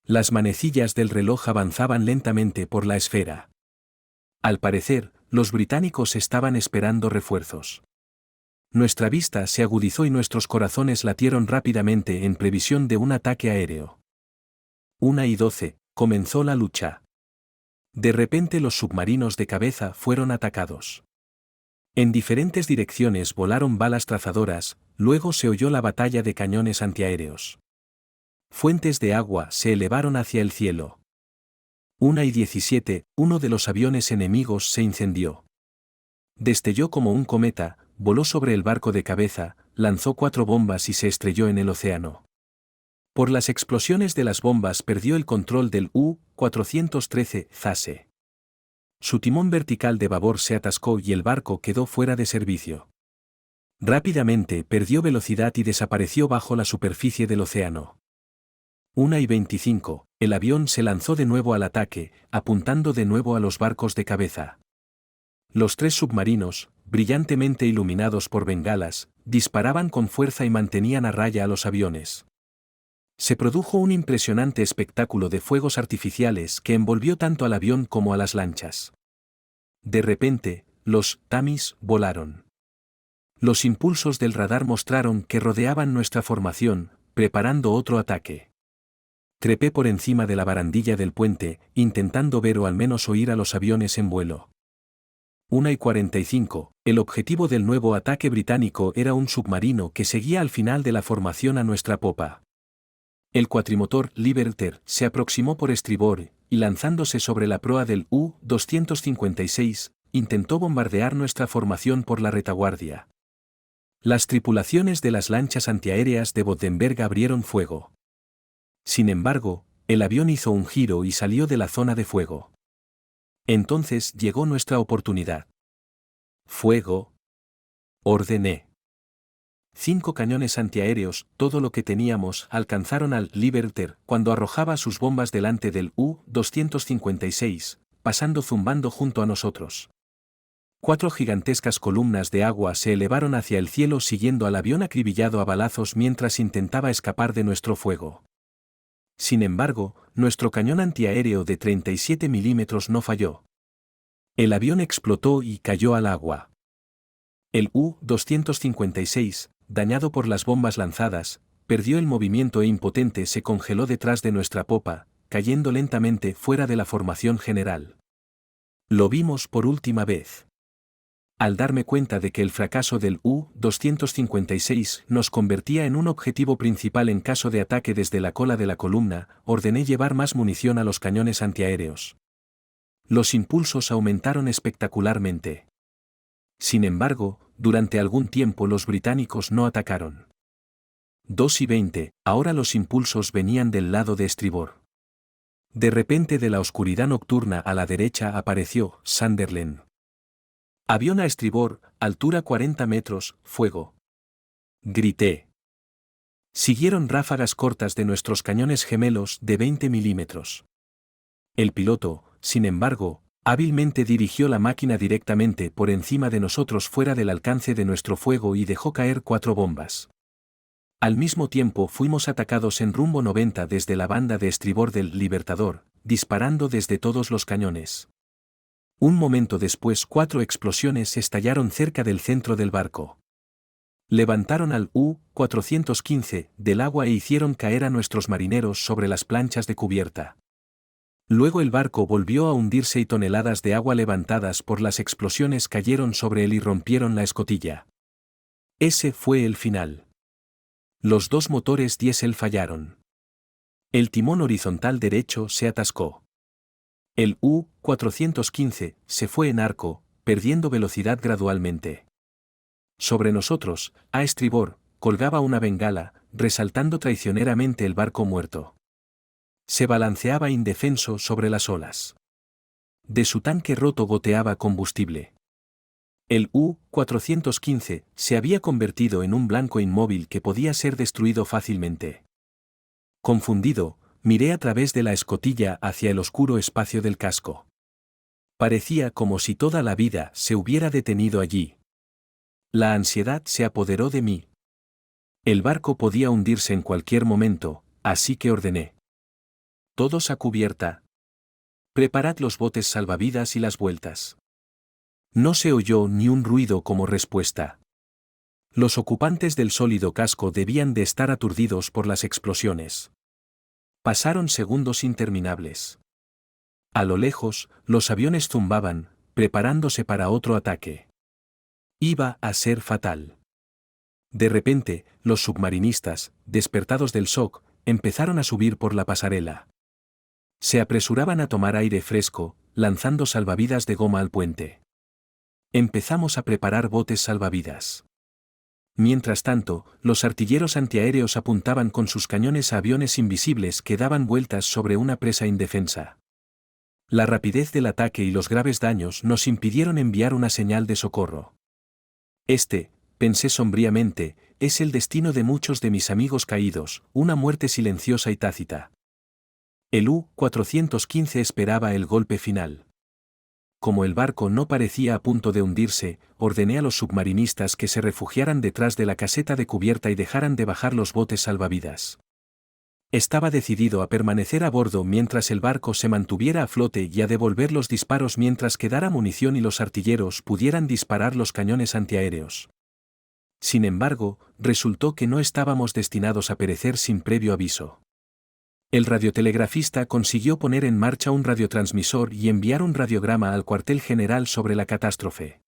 [SPEAKER 1] Las manecillas del reloj avanzaban lentamente por la esfera. Al parecer, los británicos estaban esperando refuerzos. Nuestra vista se agudizó y nuestros corazones latieron rápidamente en previsión de un ataque aéreo. 1:12, comenzó la lucha. De repente los submarinos de cabeza fueron atacados. En diferentes direcciones volaron balas trazadoras, luego se oyó la batalla de cañones antiaéreos. Fuentes de agua se elevaron hacia el cielo. 1:17, uno de los aviones enemigos se incendió. Destelló como un cometa, voló sobre el barco de cabeza, lanzó 4 bombas y se estrelló en el océano. Por las explosiones de las bombas perdió el control del U-413 Zase. Su timón vertical de babor se atascó y el barco quedó fuera de servicio. Rápidamente perdió velocidad y desapareció bajo la superficie del océano. 1:25, el avión se lanzó de nuevo al ataque, apuntando de nuevo a los barcos de cabeza. Los 3 submarinos, brillantemente iluminados por bengalas, disparaban con fuerza y mantenían a raya a los aviones. Se produjo un impresionante espectáculo de fuegos artificiales que envolvió tanto al avión como a las lanchas. De repente, los Tamis volaron. Los impulsos del radar mostraron que rodeaban nuestra formación, preparando otro ataque. Trepé por encima de la barandilla del puente, intentando ver o al menos oír a los aviones en vuelo. 1:45, el objetivo del nuevo ataque británico era un submarino que seguía al final de la formación a nuestra popa. El cuatrimotor Liberter se aproximó por estribor y lanzándose sobre la proa del U-256, intentó bombardear nuestra formación por la retaguardia. Las tripulaciones de las lanchas antiaéreas de Bodenberg abrieron fuego. Sin embargo, el avión hizo un giro y salió de la zona de fuego. Entonces llegó nuestra oportunidad. Fuego. Ordené. 5 cañones antiaéreos, todo lo que teníamos, alcanzaron al Liberter cuando arrojaba sus bombas delante del U-256, pasando zumbando junto a nosotros. 4 gigantescas columnas de agua se elevaron hacia el cielo siguiendo al avión acribillado a balazos mientras intentaba escapar de nuestro fuego. Sin embargo, nuestro cañón antiaéreo de 37 milímetros no falló. El avión explotó y cayó al agua. El U-256, dañado por las bombas lanzadas, perdió el movimiento e impotente se congeló detrás de nuestra popa, cayendo lentamente fuera de la formación general. Lo vimos por última vez. Al darme cuenta de que el fracaso del U-256 nos convertía en un objetivo principal en caso de ataque desde la cola de la columna, ordené llevar más munición a los cañones antiaéreos. Los impulsos aumentaron espectacularmente. Sin embargo, durante algún tiempo los británicos no atacaron. 2:20, ahora los impulsos venían del lado de estribor. De repente de la oscuridad nocturna a la derecha apareció Sunderland. Avión a estribor, altura 40 metros, fuego. Grité. Siguieron ráfagas cortas de nuestros cañones gemelos de 20 milímetros. El piloto, sin embargo, hábilmente dirigió la máquina directamente por encima de nosotros fuera del alcance de nuestro fuego y dejó caer 4 bombas. Al mismo tiempo fuimos atacados en rumbo 90 desde la banda de estribor del Libertador, disparando desde todos los cañones. Un momento después 4 explosiones estallaron cerca del centro del barco. Levantaron al U-415 del agua e hicieron caer a nuestros marineros sobre las planchas de cubierta. Luego el barco volvió a hundirse y toneladas de agua levantadas por las explosiones cayeron sobre él y rompieron la escotilla. Ese fue el final. Los 2 motores diésel fallaron. El timón horizontal derecho se atascó. El U-415 se fue en arco, perdiendo velocidad gradualmente. Sobre nosotros, a estribor, colgaba una bengala, resaltando traicioneramente el barco muerto. Se balanceaba indefenso sobre las olas. De su tanque roto goteaba combustible. El U-415 se había convertido en un blanco inmóvil que podía ser destruido fácilmente. Confundido, miré a través de la escotilla hacia el oscuro espacio del casco. Parecía como si toda la vida se hubiera detenido allí. La ansiedad se apoderó de mí. El barco podía hundirse en cualquier momento, así que ordené. Todos a cubierta. Preparad los botes salvavidas y las vueltas. No se oyó ni un ruido como respuesta. Los ocupantes del sólido casco debían de estar aturdidos por las explosiones. Pasaron segundos interminables. A lo lejos, los aviones zumbaban, preparándose para otro ataque. Iba a ser fatal. De repente, los submarinistas, despertados del shock, empezaron a subir por la pasarela. Se apresuraban a tomar aire fresco, lanzando salvavidas de goma al puente. Empezamos a preparar botes salvavidas. Mientras tanto, los artilleros antiaéreos apuntaban con sus cañones a aviones invisibles que daban vueltas sobre una presa indefensa. La rapidez del ataque y los graves daños nos impidieron enviar una señal de socorro. Pensé sombríamente, es el destino de muchos de mis amigos caídos, una muerte silenciosa y tácita. El U-415 esperaba el golpe final. Como el barco no parecía a punto de hundirse, ordené a los submarinistas que se refugiaran detrás de la caseta de cubierta y dejaran de bajar los botes salvavidas. Estaba decidido a permanecer a bordo mientras el barco se mantuviera a flote y a devolver los disparos mientras quedara munición y los artilleros pudieran disparar los cañones antiaéreos. Sin embargo, resultó que no estábamos destinados a perecer sin previo aviso. El radiotelegrafista consiguió poner en marcha un radiotransmisor y enviar un radiograma al cuartel general sobre la catástrofe.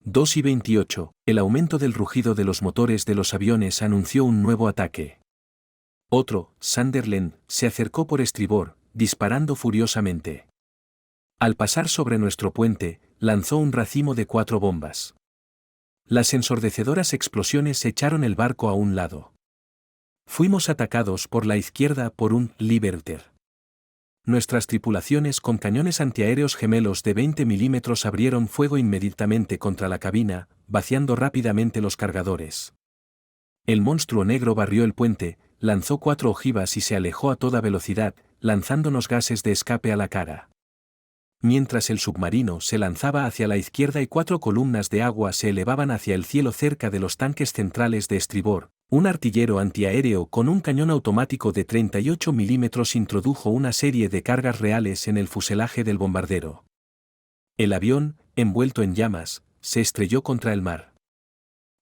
[SPEAKER 1] 2:28, el aumento del rugido de los motores de los aviones anunció un nuevo ataque. Otro, Sunderland, se acercó por estribor, disparando furiosamente. Al pasar sobre nuestro puente, lanzó un racimo de 4 bombas. Las ensordecedoras explosiones echaron el barco a un lado. Fuimos atacados por la izquierda por un Liberter. Nuestras tripulaciones con cañones antiaéreos gemelos de 20 milímetros abrieron fuego inmediatamente contra la cabina, vaciando rápidamente los cargadores. El monstruo negro barrió el puente, lanzó 4 ojivas y se alejó a toda velocidad, lanzándonos gases de escape a la cara. Mientras el submarino se lanzaba hacia la izquierda y 4 columnas de agua se elevaban hacia el cielo cerca de los tanques centrales de estribor, un artillero antiaéreo con un cañón automático de 38 milímetros introdujo una serie de cargas reales en el fuselaje del bombardero. El avión, envuelto en llamas, se estrelló contra el mar.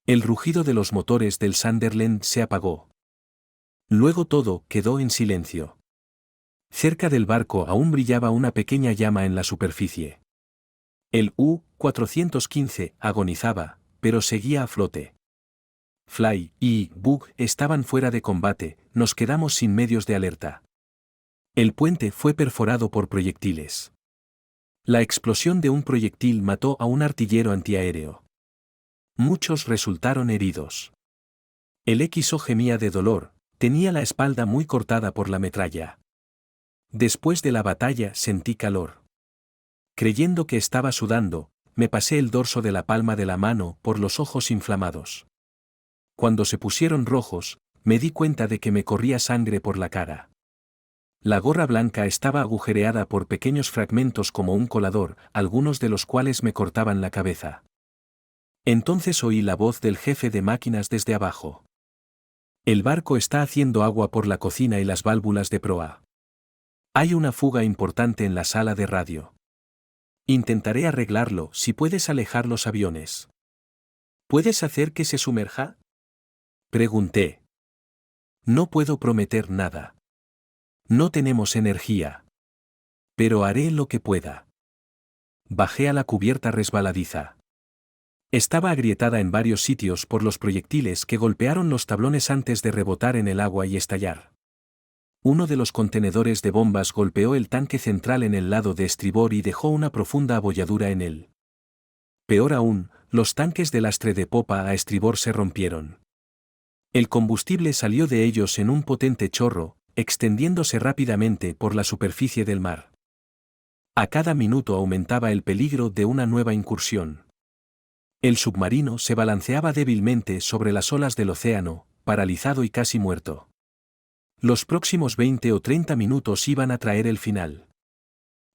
[SPEAKER 1] El rugido de los motores del Sunderland se apagó. Luego todo quedó en silencio. Cerca del barco aún brillaba una pequeña llama en la superficie. El 415 agonizaba, pero seguía a flote. Fly y Bug estaban fuera de combate, nos quedamos sin medios de alerta. El puente fue perforado por proyectiles. La explosión de un proyectil mató a un artillero antiaéreo. Muchos resultaron heridos. El XO gemía de dolor, tenía la espalda muy cortada por la metralla. Después de la batalla sentí calor. Creyendo que estaba sudando, me pasé el dorso de la palma de la mano por los ojos inflamados. Cuando se pusieron rojos, me di cuenta de que me corría sangre por la cara. La gorra blanca estaba agujereada por pequeños fragmentos como un colador, algunos de los cuales me cortaban la cabeza. Entonces oí la voz del jefe de máquinas desde abajo. El barco está haciendo agua por la cocina y las válvulas de proa. Hay una fuga importante en la sala de radio. Intentaré arreglarlo si puedes alejar los aviones. ¿Puedes hacer que se sumerja? Pregunté. No puedo prometer nada. No tenemos energía. Pero haré lo que pueda. Bajé a la cubierta resbaladiza. Estaba agrietada en varios sitios por los proyectiles que golpearon los tablones antes de rebotar en el agua y estallar. Uno de los contenedores de bombas golpeó el tanque central en el lado de estribor y dejó una profunda abolladura en él. Peor aún, los tanques de lastre de popa a estribor se rompieron. El combustible salió de ellos en un potente chorro, extendiéndose rápidamente por la superficie del mar. A cada minuto aumentaba el peligro de una nueva incursión. El submarino se balanceaba débilmente sobre las olas del océano, paralizado y casi muerto. Los próximos 20 o 30 minutos iban a traer el final.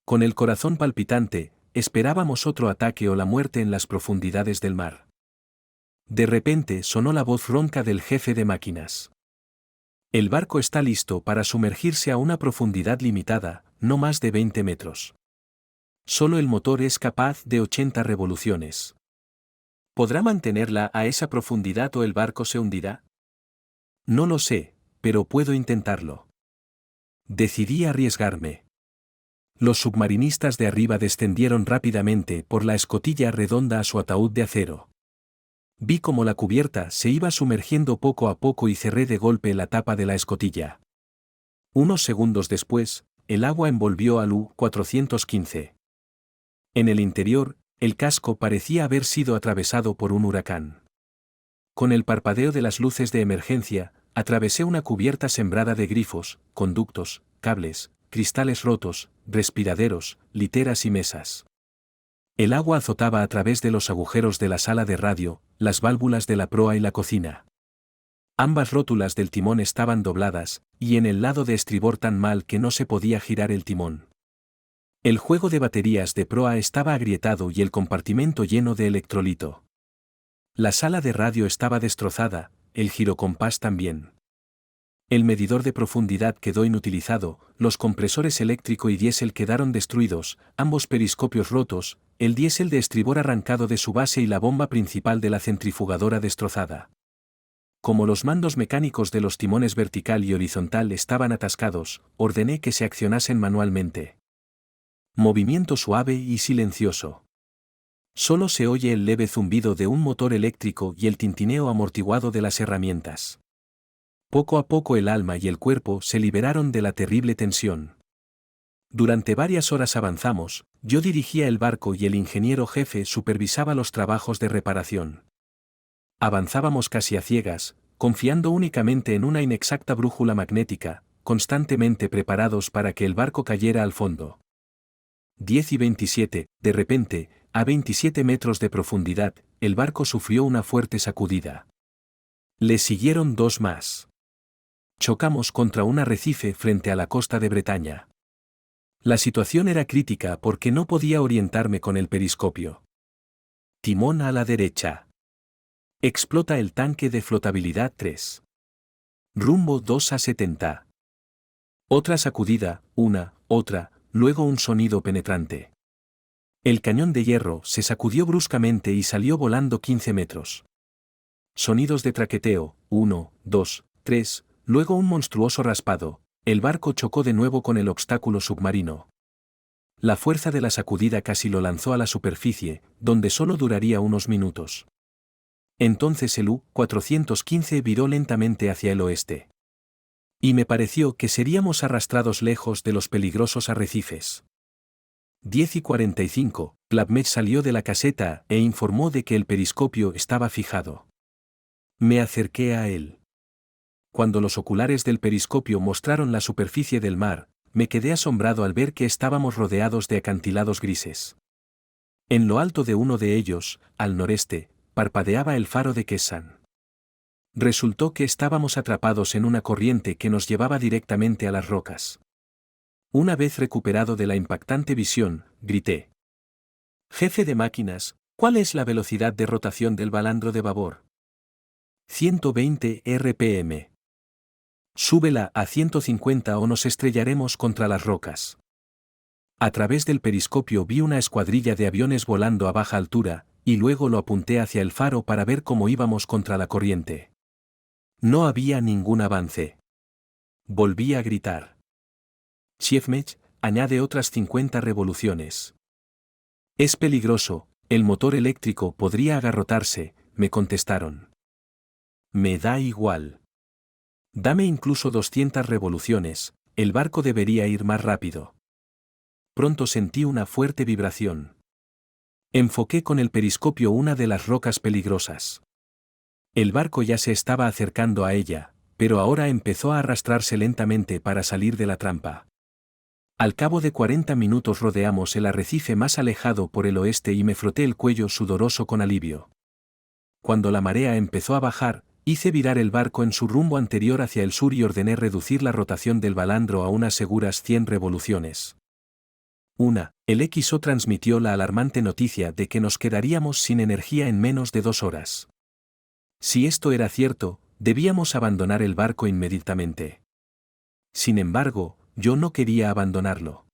[SPEAKER 1] Con el corazón palpitante, esperábamos otro ataque o la muerte en las profundidades del mar. De repente sonó la voz ronca del jefe de máquinas. El barco está listo para sumergirse a una profundidad limitada, no más de 20 metros. Solo el motor es capaz de 80 revoluciones. ¿Podrá mantenerla a esa profundidad o el barco se hundirá? No lo sé, pero puedo intentarlo. Decidí arriesgarme. Los submarinistas de arriba descendieron rápidamente por la escotilla redonda a su ataúd de acero. Vi cómo la cubierta se iba sumergiendo poco a poco y cerré de golpe la tapa de la escotilla. Unos segundos después, el agua envolvió al U-415. En el interior, el casco parecía haber sido atravesado por un huracán. Con el parpadeo de las luces de emergencia, atravesé una cubierta sembrada de grifos, conductos, cables, cristales rotos, respiraderos, literas y mesas. El agua azotaba a través de los agujeros de la sala de radio, las válvulas de la proa y la cocina. Ambas rótulas del timón estaban dobladas, y en el lado de estribor tan mal que no se podía girar el timón. El juego de baterías de proa estaba agrietado y el compartimento lleno de electrolito. La sala de radio estaba destrozada, el girocompás también. El medidor de profundidad quedó inutilizado, los compresores eléctrico y diésel quedaron destruidos, ambos periscopios rotos, el diésel de estribor arrancado de su base y la bomba principal de la centrifugadora destrozada. Como los mandos mecánicos de los timones vertical y horizontal estaban atascados, ordené que se accionasen manualmente. Movimiento suave y silencioso. Solo se oye el leve zumbido de un motor eléctrico y el tintineo amortiguado de las herramientas. Poco a poco el alma y el cuerpo se liberaron de la terrible tensión. Durante varias horas avanzamos, yo dirigía el barco y el ingeniero jefe supervisaba los trabajos de reparación. Avanzábamos casi a ciegas, confiando únicamente en una inexacta brújula magnética, constantemente preparados para que el barco cayera al fondo. 10 y 27, de repente, a 27 metros de profundidad, el barco sufrió una fuerte sacudida. Le siguieron dos más. Chocamos contra un arrecife frente a la costa de Bretaña. La situación era crítica porque no podía orientarme con el periscopio. Timón a la derecha. Explota el tanque de flotabilidad 3. Rumbo 2 a 70. Otra sacudida, una, otra, luego un sonido penetrante. El cañón de hierro se sacudió bruscamente y salió volando 15 metros. Sonidos de traqueteo, 1, 2, 3, luego un monstruoso raspado, el barco chocó de nuevo con el obstáculo submarino. La fuerza de la sacudida casi lo lanzó a la superficie, donde solo duraría unos minutos. Entonces el U-415 viró lentamente hacia el oeste. Y me pareció que seríamos arrastrados lejos de los peligrosos arrecifes. 10:45, Plavmech salió de la caseta e informó de que el periscopio estaba fijado. Me acerqué a él. Cuando los oculares del periscopio mostraron la superficie del mar, me quedé asombrado al ver que estábamos rodeados de acantilados grises. En lo alto de uno de ellos, al noreste, parpadeaba el faro de Quessan. Resultó que estábamos atrapados en una corriente que nos llevaba directamente a las rocas. Una vez recuperado de la impactante visión, grité. Jefe de máquinas, ¿cuál es la velocidad de rotación del balandro de babor? 120 RPM. Súbela a 150 o nos estrellaremos contra las rocas. A través del periscopio vi una escuadrilla de aviones volando a baja altura, y luego lo apunté hacia el faro para ver cómo íbamos contra la corriente. No había ningún avance. Volví a gritar. Plavmech, añade otras 50 revoluciones. Es peligroso, el motor eléctrico podría agarrotarse, me contestaron. Me da igual. Dame incluso 200 revoluciones, el barco debería ir más rápido. Pronto sentí una fuerte vibración. Enfoqué con el periscopio una de las rocas peligrosas. El barco ya se estaba acercando a ella, pero ahora empezó a arrastrarse lentamente para salir de la trampa. Al cabo de 40 minutos rodeamos el arrecife más alejado por el oeste y me froté el cuello sudoroso con alivio. Cuando la marea empezó a bajar, hice virar el barco en su rumbo anterior hacia el sur y ordené reducir la rotación del balandro a unas seguras 100 revoluciones. El XO transmitió la alarmante noticia de que nos quedaríamos sin energía en menos de 2 horas. Si esto era cierto, debíamos abandonar el barco inmediatamente. Sin embargo, yo no quería abandonarlo.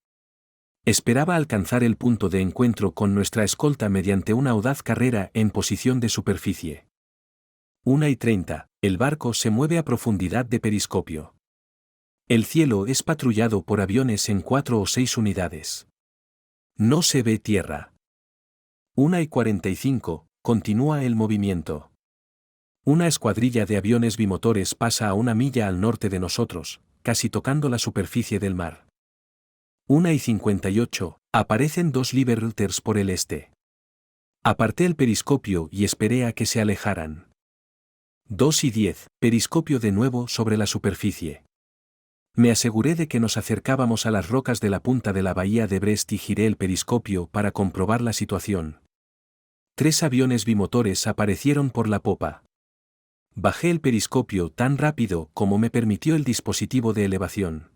[SPEAKER 1] Esperaba alcanzar el punto de encuentro con nuestra escolta mediante una audaz carrera en posición de superficie. 1:30, el barco se mueve a profundidad de periscopio. El cielo es patrullado por aviones en 4 o 6 unidades. No se ve tierra. 1:45, continúa el movimiento. Una escuadrilla de aviones bimotores pasa a 1 milla al norte de nosotros, casi tocando la superficie del mar. 1:58, aparecen 2 Liberters por el este. Aparté el periscopio y esperé a que se alejaran. 2:10, periscopio de nuevo sobre la superficie. Me aseguré de que nos acercábamos a las rocas de la punta de la bahía de Brest y giré el periscopio para comprobar la situación. 3 aviones bimotores aparecieron por la popa. Bajé el periscopio tan rápido como me permitió el dispositivo de elevación.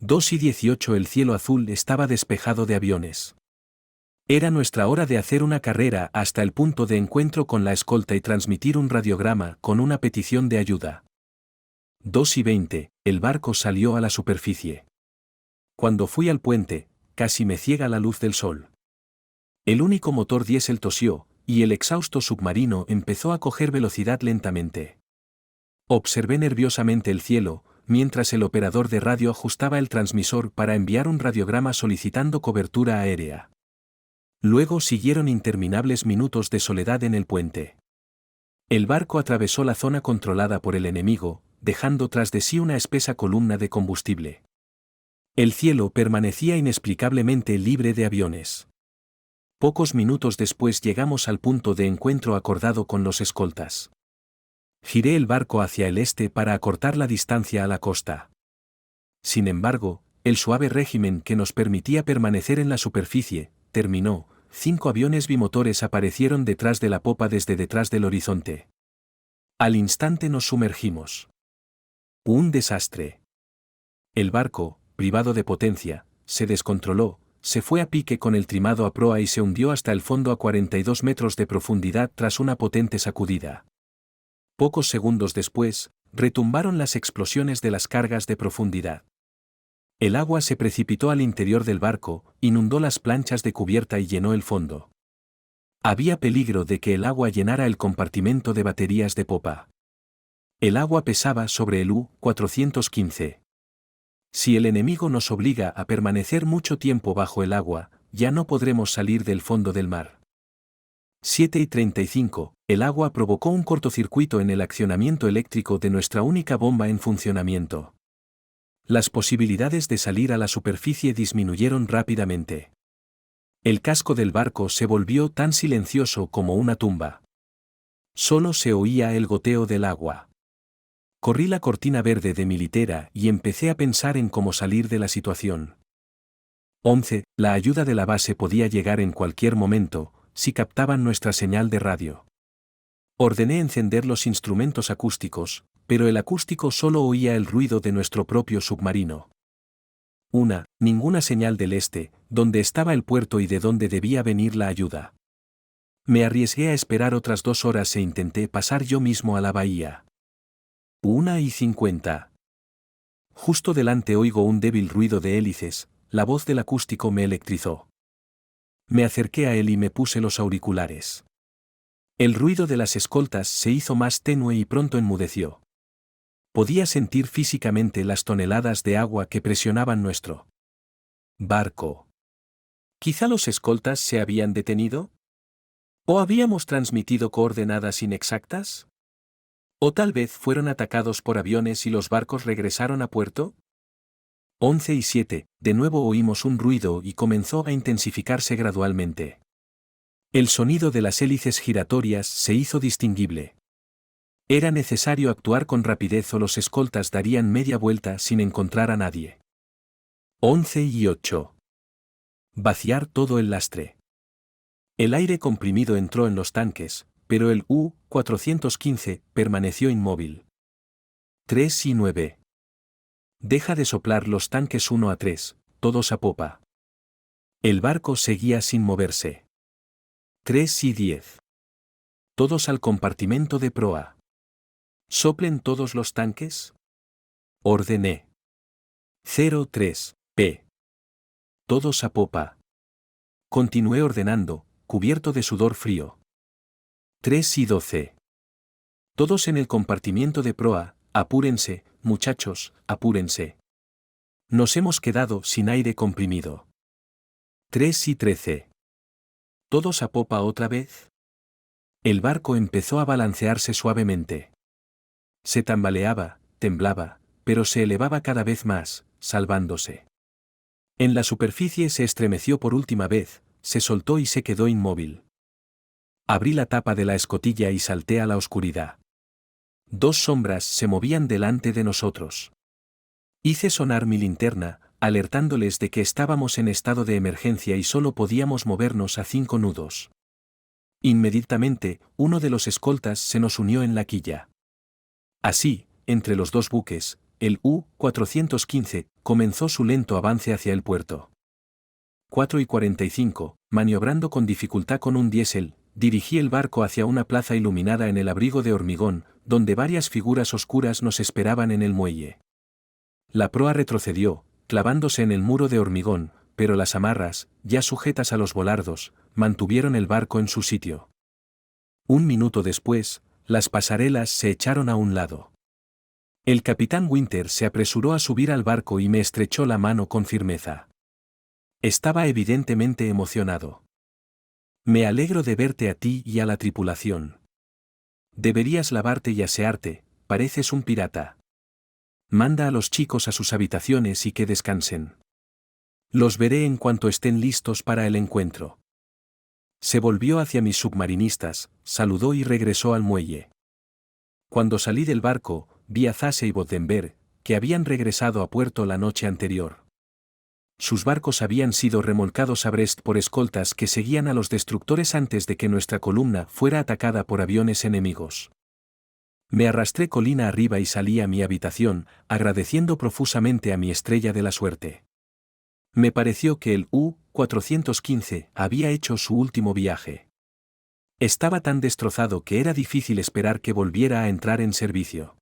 [SPEAKER 1] 2:18, el cielo azul estaba despejado de aviones. Era nuestra hora de hacer una carrera hasta el punto de encuentro con la escolta y transmitir un radiograma con una petición de ayuda. 2:20, el barco salió a la superficie. Cuando fui al puente, casi me ciega la luz del sol. El único motor diésel tosió, y el exhausto submarino empezó a coger velocidad lentamente. Observé nerviosamente el cielo, mientras el operador de radio ajustaba el transmisor para enviar un radiograma solicitando cobertura aérea. Luego siguieron interminables minutos de soledad en el puente. El barco atravesó la zona controlada por el enemigo, dejando tras de sí una espesa columna de combustible. El cielo permanecía inexplicablemente libre de aviones. Pocos minutos después llegamos al punto de encuentro acordado con los escoltas. Giré el barco hacia el este para acortar la distancia a la costa. Sin embargo, el suave régimen que nos permitía permanecer en la superficie terminó. 5 aviones bimotores aparecieron detrás de la popa desde detrás del horizonte. Al instante nos sumergimos. Un desastre. El barco, privado de potencia, se descontroló, se fue a pique con el trimado a proa y se hundió hasta el fondo a 42 metros de profundidad tras una potente sacudida. Pocos segundos después, retumbaron las explosiones de las cargas de profundidad. El agua se precipitó al interior del barco, inundó las planchas de cubierta y llenó el fondo. Había peligro de que el agua llenara el compartimento de baterías de popa. El agua pesaba sobre el U-415. Si el enemigo nos obliga a permanecer mucho tiempo bajo el agua, ya no podremos salir del fondo del mar. 7:35. El agua provocó un cortocircuito en el accionamiento eléctrico de nuestra única bomba en funcionamiento. Las posibilidades de salir a la superficie disminuyeron rápidamente. El casco del barco se volvió tan silencioso como una tumba. Solo se oía el goteo del agua. Corrí la cortina verde de mi litera y empecé a pensar en cómo salir de la situación. 11. La ayuda de la base podía llegar en cualquier momento, si captaban nuestra señal de radio. Ordené encender los instrumentos acústicos, pero el acústico solo oía el ruido de nuestro propio submarino. Ninguna señal del este, donde estaba el puerto y de donde debía venir la ayuda. Me arriesgué a esperar otras 2 horas e intenté pasar yo mismo a la bahía. 1:50. Justo delante oigo un débil ruido de hélices, la voz del acústico me electrizó. Me acerqué a él y me puse los auriculares. El ruido de las escoltas se hizo más tenue y pronto enmudeció. Podía sentir físicamente las toneladas de agua que presionaban nuestro barco. ¿Quizá los escoltas se habían detenido? ¿O habíamos transmitido coordenadas inexactas? ¿O tal vez fueron atacados por aviones y los barcos regresaron a puerto? 11:07. De nuevo oímos un ruido y comenzó a intensificarse gradualmente. El sonido de las hélices giratorias se hizo distinguible. Era necesario actuar con rapidez o los escoltas darían media vuelta sin encontrar a nadie. 11:08. Vaciar todo el lastre. El aire comprimido entró en los tanques, pero el U-415 permaneció inmóvil. 3:09. Deja de soplar los tanques 1 a 3, todos a popa. El barco seguía sin moverse. 3:10. Todos al compartimento de proa. ¿Soplen todos los tanques? Ordené. 03, p. Todos a popa. Continué ordenando, cubierto de sudor frío. 3:12. Todos en el compartimiento de proa, apúrense, muchachos, apúrense. Nos hemos quedado sin aire comprimido. 3:13. ¿Todos a popa otra vez? El barco empezó a balancearse suavemente. Se tambaleaba, temblaba, pero se elevaba cada vez más, salvándose. En la superficie se estremeció por última vez, se soltó y se quedó inmóvil. Abrí la tapa de la escotilla y salté a la oscuridad. 2 sombras se movían delante de nosotros. Hice sonar mi linterna, alertándoles de que estábamos en estado de emergencia y solo podíamos movernos a 5 nudos. Inmediatamente, uno de los escoltas se nos unió en la quilla. Así, entre los 2 buques, el U-415 comenzó su lento avance hacia el puerto. 4:45, maniobrando con dificultad con un diésel, dirigí el barco hacia una plaza iluminada en el abrigo de hormigón, donde varias figuras oscuras nos esperaban en el muelle. La proa retrocedió, clavándose en el muro de hormigón, pero las amarras, ya sujetas a los volardos, mantuvieron el barco en su sitio. 1 minuto después, las pasarelas se echaron a un lado. El capitán Winter se apresuró a subir al barco y me estrechó la mano con firmeza. Estaba evidentemente emocionado. Me alegro de verte a ti y a la tripulación. Deberías lavarte y asearte, pareces un pirata. Manda a los chicos a sus habitaciones y que descansen. Los veré en cuanto estén listos para el encuentro. Se volvió hacia mis submarinistas, saludó y regresó al muelle. Cuando salí del barco, vi a Zase y Bodenberg, que habían regresado a puerto la noche anterior. Sus barcos habían sido remolcados a Brest por escoltas que seguían a los destructores antes de que nuestra columna fuera atacada por aviones enemigos. Me arrastré colina arriba y salí a mi habitación, agradeciendo profusamente a mi estrella de la suerte. Me pareció que el U-415 había hecho su último viaje. Estaba tan destrozado que era difícil esperar que volviera a entrar en servicio.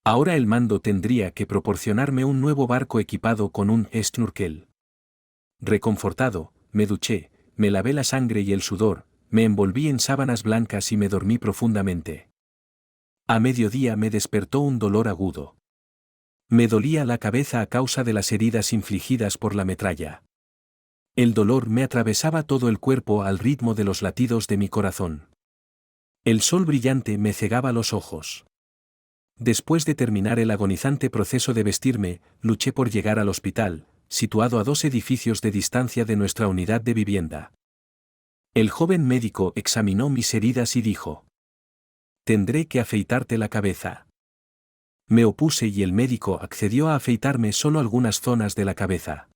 [SPEAKER 1] Ahora el mando tendría que proporcionarme un nuevo barco equipado con un snorkel. Reconfortado, me duché, me lavé la sangre y el sudor, me envolví en sábanas blancas y me dormí profundamente. A mediodía me despertó un dolor agudo. Me dolía la cabeza a causa de las heridas infligidas por la metralla. El dolor me atravesaba todo el cuerpo al ritmo de los latidos de mi corazón. El sol brillante me cegaba los ojos. Después de terminar el agonizante proceso de vestirme, luché por llegar al hospital, situado a 2 edificios de distancia de nuestra unidad de vivienda. El joven médico examinó mis heridas y dijo: «Tendré que afeitarte la cabeza». Me opuse y el médico accedió a afeitarme solo algunas zonas de la cabeza.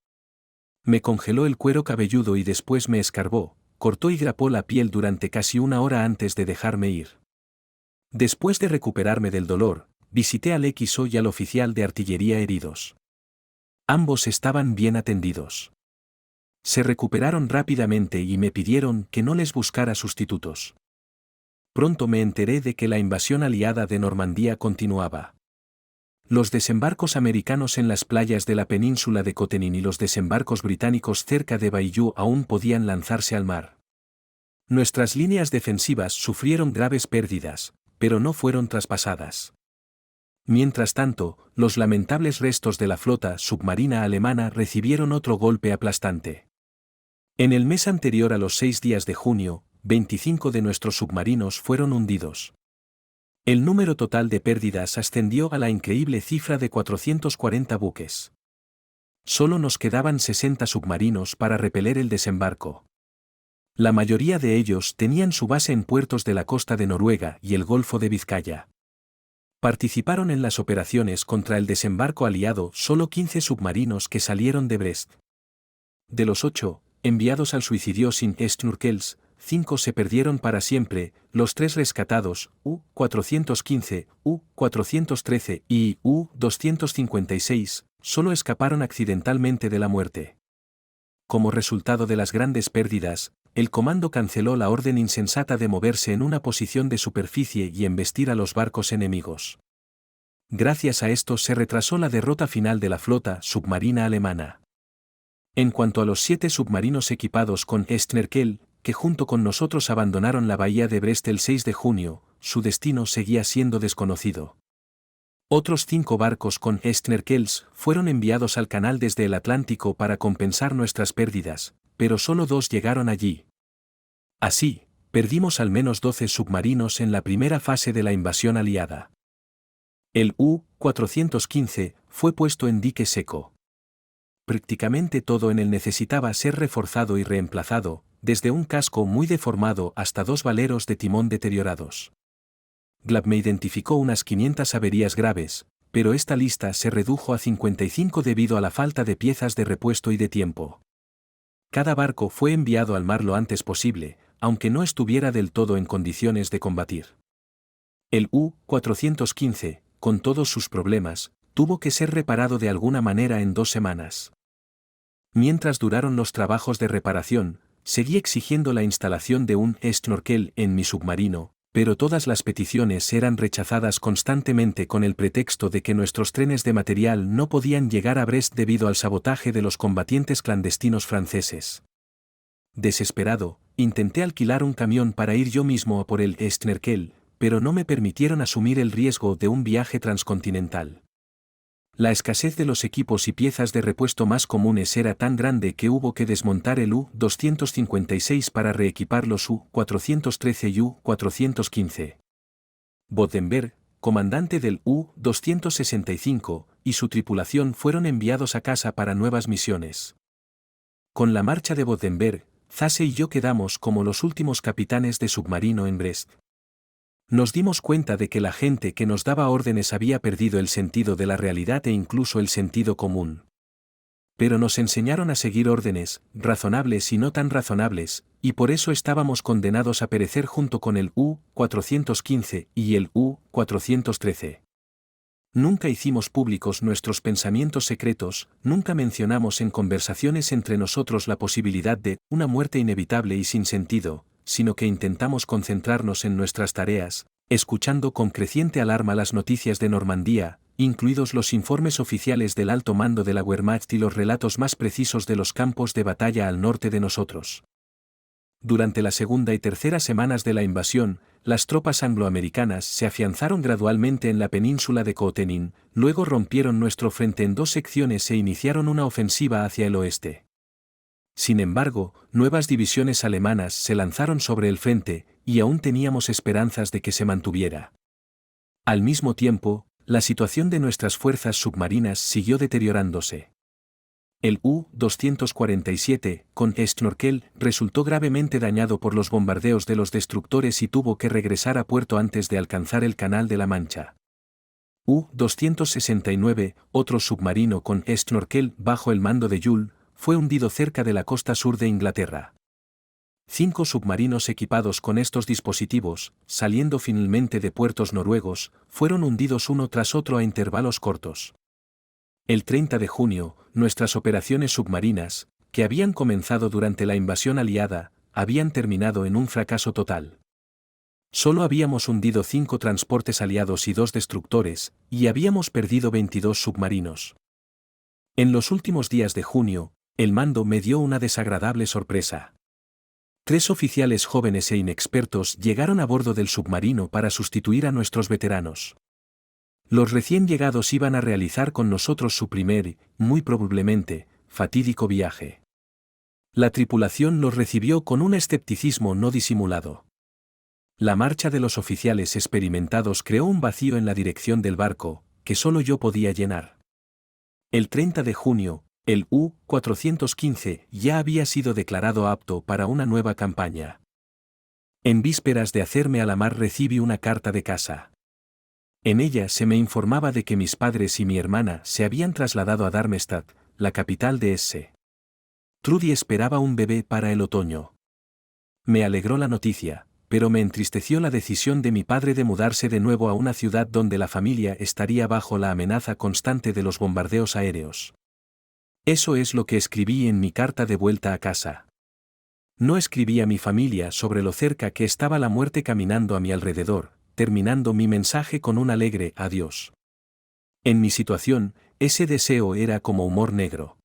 [SPEAKER 1] Me congeló el cuero cabelludo y después me escarbó, cortó y grapó la piel durante casi 1 hora antes de dejarme ir. Después de recuperarme del dolor, visité al XO y al oficial de artillería heridos. Ambos estaban bien atendidos. Se recuperaron rápidamente y me pidieron que no les buscara sustitutos. Pronto me enteré de que la invasión aliada de Normandía continuaba. Los desembarcos americanos en las playas de la península de Cotenin y los desembarcos británicos cerca de Bayeux aún podían lanzarse al mar. Nuestras líneas defensivas sufrieron graves pérdidas, pero no fueron traspasadas. Mientras tanto, los lamentables restos de la flota submarina alemana recibieron otro golpe aplastante. En el mes anterior a los 6 días de junio, 25 de nuestros submarinos fueron hundidos. El número total de pérdidas ascendió a la increíble cifra de 440 buques. Solo nos quedaban 60 submarinos para repeler el desembarco. La mayoría de ellos tenían su base en puertos de la costa de Noruega y el Golfo de Vizcaya. Participaron en las operaciones contra el desembarco aliado solo 15 submarinos que salieron de Brest. De los 8, enviados al suicidio sin Snorkels, 5 se perdieron para siempre, los 3 rescatados, U-415, U-413 y U-256, solo escaparon accidentalmente de la muerte. Como resultado de las grandes pérdidas, el comando canceló la orden insensata de moverse en una posición de superficie y embestir a los barcos enemigos. Gracias a esto se retrasó la derrota final de la flota submarina alemana. En cuanto a los 7 submarinos equipados con Snorkel, que junto con nosotros abandonaron la bahía de Brest el 6 de junio, su destino seguía siendo desconocido. Otros 5 barcos con Snorkels fueron enviados al canal desde el Atlántico para compensar nuestras pérdidas, pero solo 2 llegaron allí. Así, perdimos al menos 12 submarinos en la primera fase de la invasión aliada. El U-415 fue puesto en dique seco. Prácticamente todo en él necesitaba ser reforzado y reemplazado, desde un casco muy deformado hasta 2 veleros de timón deteriorados. Glabme identificó unas 500 averías graves, pero esta lista se redujo a 55 debido a la falta de piezas de repuesto y de tiempo. Cada barco fue enviado al mar lo antes posible, aunque no estuviera del todo en condiciones de combatir. El U-415, con todos sus problemas, tuvo que ser reparado de alguna manera en 2 semanas. Mientras duraron los trabajos de reparación, seguí exigiendo la instalación de un snorkel en mi submarino, pero todas las peticiones eran rechazadas constantemente con el pretexto de que nuestros trenes de material no podían llegar a Brest debido al sabotaje de los combatientes clandestinos franceses. Desesperado, intenté alquilar un camión para ir yo mismo a por el snorkel, pero no me permitieron asumir el riesgo de un viaje transcontinental. La escasez de los equipos y piezas de repuesto más comunes era tan grande que hubo que desmontar el U-256 para reequipar los U-413 y U-415. Bodenberg, comandante del U-265, y su tripulación fueron enviados a casa para nuevas misiones. Con la marcha de Bodenberg, Zase y yo quedamos como los últimos capitanes de submarino en Brest. Nos dimos cuenta de que la gente que nos daba órdenes había perdido el sentido de la realidad e incluso el sentido común. Pero nos enseñaron a seguir órdenes, razonables y no tan razonables, y por eso estábamos condenados a perecer junto con el U-415 y el U-413. Nunca hicimos públicos nuestros pensamientos secretos, nunca mencionamos en conversaciones entre nosotros la posibilidad de una muerte inevitable y sin sentido, sino que intentamos concentrarnos en nuestras tareas, escuchando con creciente alarma las noticias de Normandía, incluidos los informes oficiales del alto mando de la Wehrmacht y los relatos más precisos de los campos de batalla al norte de nosotros. Durante la segunda y tercera semanas de la invasión, las tropas angloamericanas se afianzaron gradualmente en la península de Kootenin, luego rompieron nuestro frente en dos secciones e iniciaron una ofensiva hacia el oeste. Sin embargo, nuevas divisiones alemanas se lanzaron sobre el frente, y aún teníamos esperanzas de que se mantuviera. Al mismo tiempo, la situación de nuestras fuerzas submarinas siguió deteriorándose. El U-247, con snorkel, resultó gravemente dañado por los bombardeos de los destructores y tuvo que regresar a puerto antes de alcanzar el Canal de la Mancha. U-269, otro submarino con snorkel bajo el mando de Joule, fue hundido cerca de la costa sur de Inglaterra. 5 submarinos equipados con estos dispositivos, saliendo finalmente de puertos noruegos, fueron hundidos uno tras otro a intervalos cortos. El 30 de junio, nuestras operaciones submarinas, que habían comenzado durante la invasión aliada, habían terminado en un fracaso total. Solo habíamos hundido 5 transportes aliados y 2 destructores, y habíamos perdido 22 submarinos. En los últimos días de junio, el mando me dio una desagradable sorpresa. 3 oficiales jóvenes e inexpertos llegaron a bordo del submarino para sustituir a nuestros veteranos. Los recién llegados iban a realizar con nosotros su primer, muy probablemente, fatídico viaje. La tripulación los recibió con un escepticismo no disimulado. La marcha de los oficiales experimentados creó un vacío en la dirección del barco, que solo yo podía llenar. El 30 de junio, el U-415 ya había sido declarado apto para una nueva campaña. En vísperas de hacerme a la mar recibí una carta de casa. En ella se me informaba de que mis padres y mi hermana se habían trasladado a Darmstadt, la capital de Hesse. Trudy esperaba un bebé para el otoño. Me alegró la noticia, pero me entristeció la decisión de mi padre de mudarse de nuevo a una ciudad donde la familia estaría bajo la amenaza constante de los bombardeos aéreos. Eso es lo que escribí en mi carta de vuelta a casa. No escribí a mi familia sobre lo cerca que estaba la muerte caminando a mi alrededor, terminando mi mensaje con un alegre adiós. En mi situación, ese deseo era como humor negro.